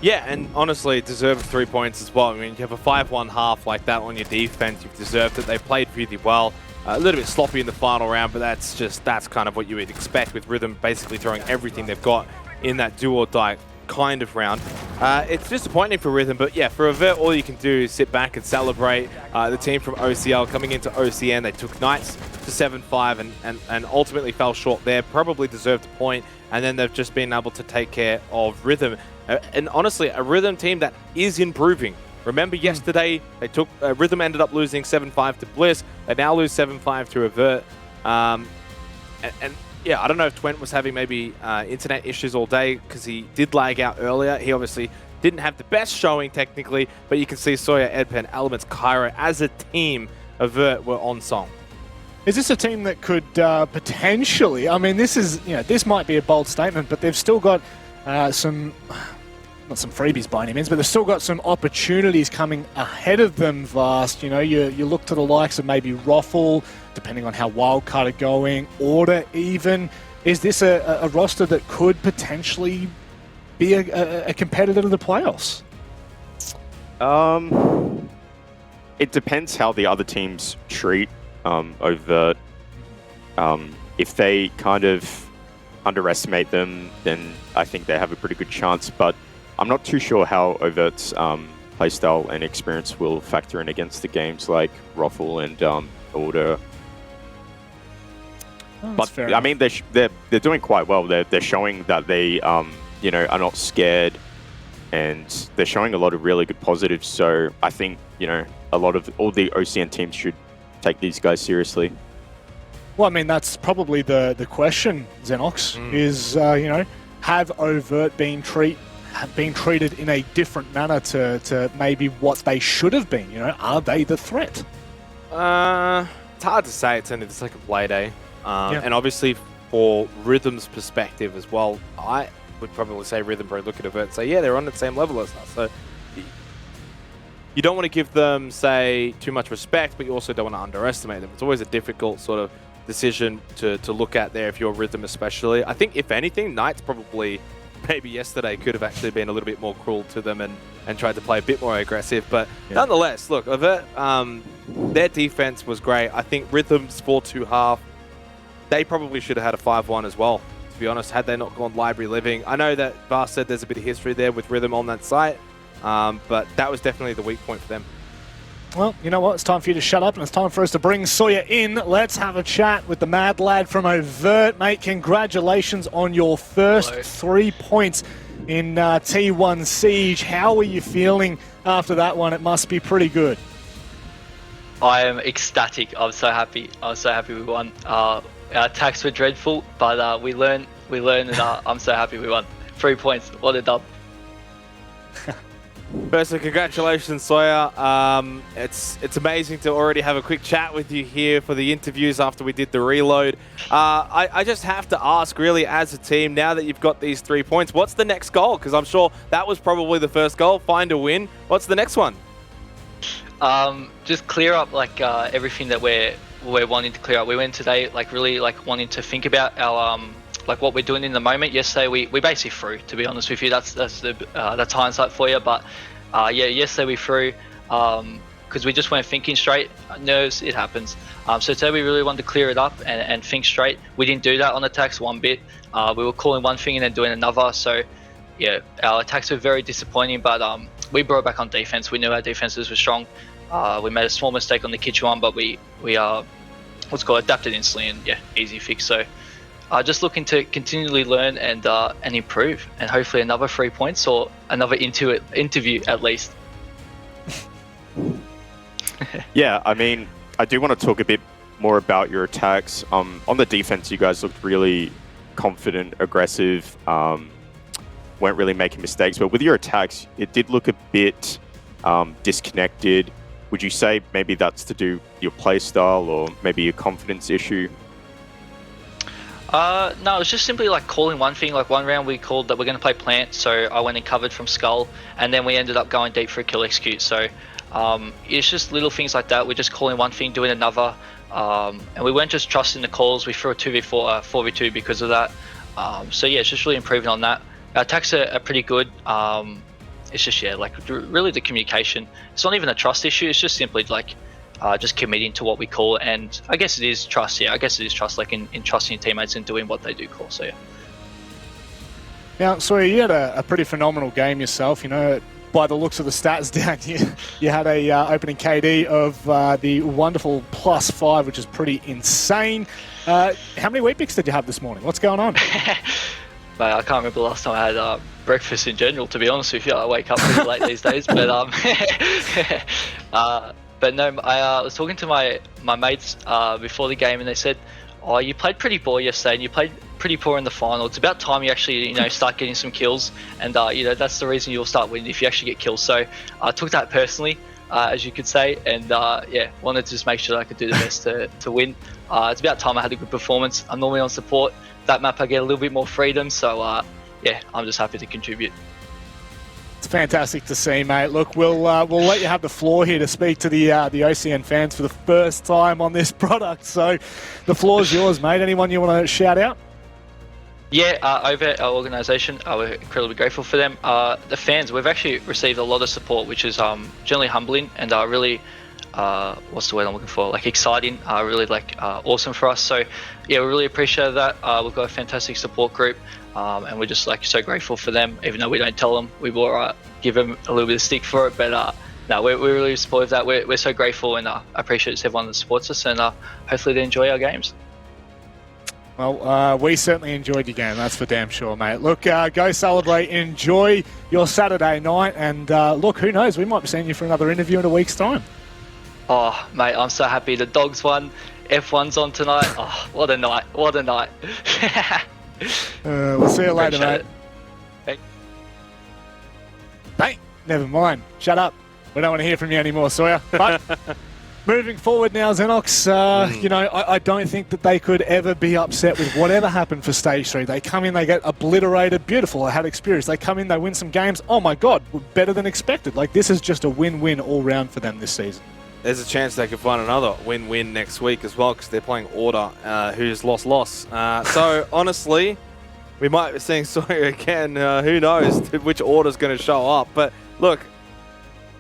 [SPEAKER 3] Yeah, and honestly, deserved 3 points as well. I mean, you have a 5-1 half like that on your defense. You've deserved it. They played really well. A little bit sloppy in the final round, but that's kind of what you would expect with Rhythm basically throwing everything they've got in that do or die kind of round. It's disappointing for Rhythm, but yeah, for Overt, all you can do is sit back and celebrate. The team from OCL coming into OCN, they took Knights to 7-5 and ultimately fell short there. Probably deserved a point, and then they've just been able to take care of Rhythm. And honestly, a Rhythm team that is improving. Remember yesterday, they took Rhythm ended up losing 7-5 to Bliss. They now lose 7-5 to Overt. And yeah, I don't know if Twent was having maybe internet issues all day because he did lag out earlier. He obviously didn't have the best showing technically, but you can see Sawyer, Edpen, Elements, Cairo as a team, Overt were on song.
[SPEAKER 1] Is this a team that could potentially, I mean, this is, you know, this might be a bold statement, but they've still got some, not some freebies by any means, but they've still got some opportunities coming ahead of them, Vast. You know, you look to the likes of maybe Roffle, depending on how Wildcard are going, Order even. Is this a roster that could potentially be a competitor to the playoffs?
[SPEAKER 2] It depends how the other teams treat Overt. If they kind of underestimate them, then I think they have a pretty good chance, but I'm not too sure how Overt's playstyle and experience will factor in against the games like Roffle and Order.
[SPEAKER 1] Oh,
[SPEAKER 2] but I mean, they're doing quite well. They're showing that they you know, are not scared, and they're showing a lot of really good positives. So I think, you know, all the OCN teams should take these guys seriously.
[SPEAKER 1] Well, I mean, that's probably the question, Xenox, is, you know, have Overt been treated in a different manner to maybe what they should have been? You know, are they the threat?
[SPEAKER 3] It's hard to say. It's only the second Playday. And obviously, for Rhythm's perspective as well, I would probably say Rhythm probably look at Overt and say, yeah, they're on the same level as us. So you don't want to give them, say, too much respect, but you also don't want to underestimate them. It's always a difficult sort of decision to look at there if you're Rhythm especially. I think, if anything, Knights probably, maybe yesterday, could have actually been a little bit more cruel to them and tried to play a bit more aggressive. But nonetheless, look, Overt, their defense was great. I think Rhythm's 4-2 half, they probably should have had a 5-1 as well, to be honest, had they not gone Library Living. I know that Vast said there's a bit of history there with Rhythm on that site, but that was definitely the weak point for them.
[SPEAKER 1] Well, you know what? It's time for you to shut up, and it's time for us to bring Sawyer in. Let's have a chat with the mad lad from Overt. Mate, congratulations on your first 3 points in T1 Siege. How are you feeling after that one? It must be pretty good.
[SPEAKER 5] I am ecstatic. I'm so happy. I'm so happy we won. Our attacks were dreadful, but we learned, and I'm so happy we won. 3 points. What a dub.
[SPEAKER 3] Firstly, congratulations, Sawyer. It's amazing to already have a quick chat with you here for the interviews after we did the reload. I just have to ask, really, as a team, now that you've got these 3 points, what's the next goal? Because I'm sure that was probably the first goal, find a win. What's the next one?
[SPEAKER 5] Just clear up everything that we're wanting to clear up. We went today really wanting to think about our what we're doing in the moment. Yesterday we basically threw, to be honest with you. That's hindsight for you, but yeah, yesterday we threw because we just weren't thinking straight. Nerves, it happens. So today we really wanted to clear it up and think straight. We didn't do that on attacks one bit. We were calling one thing and then doing another. So yeah, our attacks were very disappointing, but we brought back on defense. We knew our defenses were strong. We made a small mistake on the kitchen one, but we adapted instantly, and yeah, easy fix. So just looking to continually learn and improve, and hopefully another 3 points or another interview at least.
[SPEAKER 2] Yeah, I mean, I do want to talk a bit more about your attacks. On the defense, you guys looked really confident, aggressive, weren't really making mistakes. But with your attacks, it did look a bit disconnected. would you say maybe that's to do with your play style or maybe a confidence issue?
[SPEAKER 5] No, it was just simply like calling one thing. Like one round we called that we're going to play plant, so I went and covered from skull, and then we ended up going deep for a kill execute. So it's just little things like that. We're just calling one thing, doing another, and we weren't just trusting the calls. We threw a 2v4, 4v2 because of that. So yeah, it's just really improving on that. Our attacks are pretty good. It's just, yeah, like really the communication. It's not even a trust issue. It's just simply like just committing to what we call. And I guess it is trust. Yeah, I guess it is trust, like in trusting your teammates and doing what they do call. So yeah.
[SPEAKER 1] Now, Sawyer, you had a pretty phenomenal game yourself. You know, by the looks of the stats down here, you had a opening KD of the wonderful +5, which is pretty insane. How many wheat bix did you have this morning? What's going on?
[SPEAKER 5] Mate, I can't remember the last time I had breakfast in general, to be honest with you. I wake up pretty late these days, but but no, I was talking to my mates before the game, and they said, "Oh, you played pretty poor yesterday, and you played pretty poor in the final. It's about time you actually, start getting some kills, and that's the reason you'll start winning if you actually get kills." So I took that personally, as you could say, and wanted to just make sure that I could do the best to win. It's about time I had a good performance. I'm normally on support. That map I get a little bit more freedom, so I'm just happy to contribute.
[SPEAKER 1] It's fantastic to see, mate. Look, we'll let you have the floor here to speak to the OCN fans for the first time on this product. So the floor is yours, mate. Anyone you want to shout out?
[SPEAKER 5] Yeah, Overt, our organisation, we're incredibly grateful for them. The fans, we've actually received a lot of support, which is generally humbling and really, what's the word I'm looking for? Like exciting, really awesome for us. So yeah, we really appreciate that. We've got a fantastic support group, and we're just so grateful for them. Even though we don't tell them, we will give them a little bit of stick for it. But no, we're really supportive of that. We're so grateful, and I appreciate everyone that supports us, and hopefully they enjoy our games.
[SPEAKER 1] Well, we certainly enjoyed your game, that's for damn sure, mate. Look, go celebrate, enjoy your Saturday night, and look, who knows, we might be seeing you for another interview in a week's time.
[SPEAKER 5] Oh, mate, I'm so happy. The Dogs won, F1's on tonight. Oh, what a night, what a night.
[SPEAKER 1] We'll see you later, mate. Hey, never mind. Shut up. We don't want to hear from you anymore, Sawyer. But moving forward now, Xenox, I don't think that they could ever be upset with whatever happened for Stage 3. They come in, they get obliterated. Beautiful, I had experience. They come in, they win some games. Oh my God, better than expected. Like, this is just a win-win all round for them this season.
[SPEAKER 3] There's a chance they could find another win-win next week as well, because they're playing Order, who's loss-loss. So, honestly, we might be seeing Sawyer again. Who knows which Order's going to show up. But, look,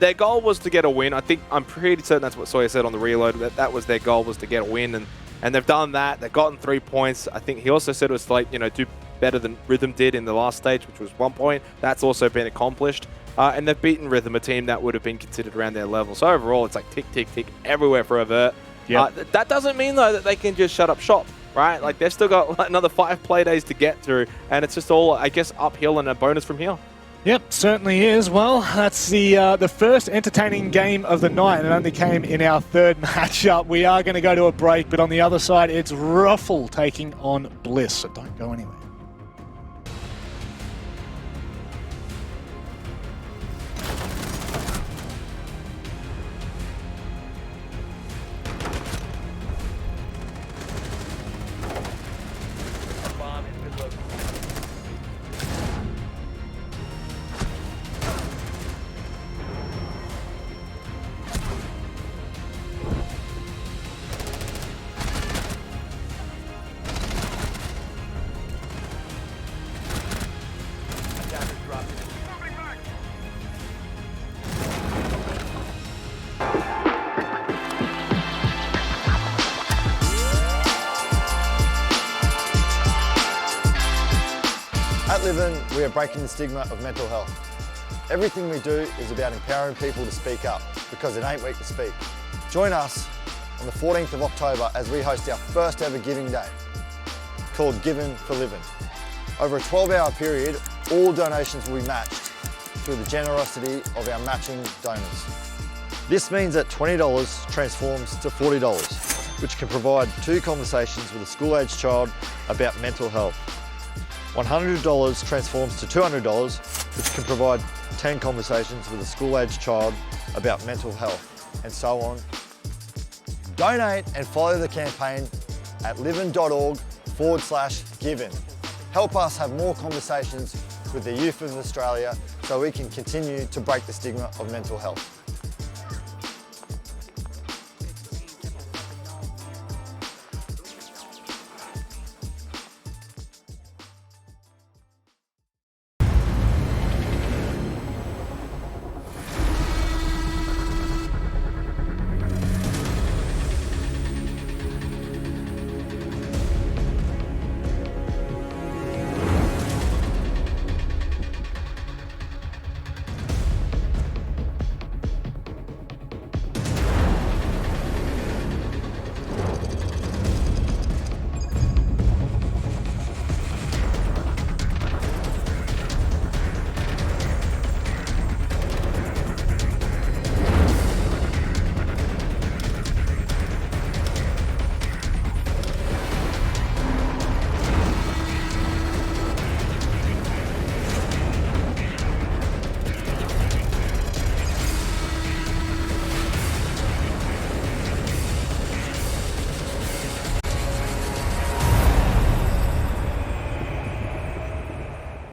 [SPEAKER 3] their goal was to get a win. I'm pretty certain that's what Sawyer said on the reload, that was their goal, was to get a win. And they've done that. They've gotten 3 points. I think he also said it was to, do better than Rhythm did in the last stage, which was 1 point. That's also been accomplished. And they've beaten Rhythm, a team that would have been considered around their level. So overall, it's like tick, tick, tick everywhere for Overt. Yep. That doesn't mean, though, that they can just shut up shop, right? Like, they've still got another 5 play days to get through, and it's just all, I guess, uphill and a bonus from here.
[SPEAKER 1] Yep, certainly is. Well, that's the first entertaining game of the night, and it only came in our third matchup. We are going to go to a break, but on the other side, it's Ruffle taking on Bliss, so don't go anywhere.
[SPEAKER 6] At Livin, we are breaking the stigma of mental health. Everything we do is about empowering people to speak up, because it ain't weak to speak. Join us on the 14th of October as we host our first ever giving day, called Giving for Living. Over a 12-hour period, all donations will be matched through the generosity of our matching donors. This means that $20 transforms to $40, which can provide 2 conversations with a school-aged child about mental health. $100 transforms to $200, which can provide 10 conversations with a school-aged child about mental health. and so on. Donate and follow the campaign at livin.org/given. Help us have more conversations with the youth of Australia so we can continue to break the stigma of mental health.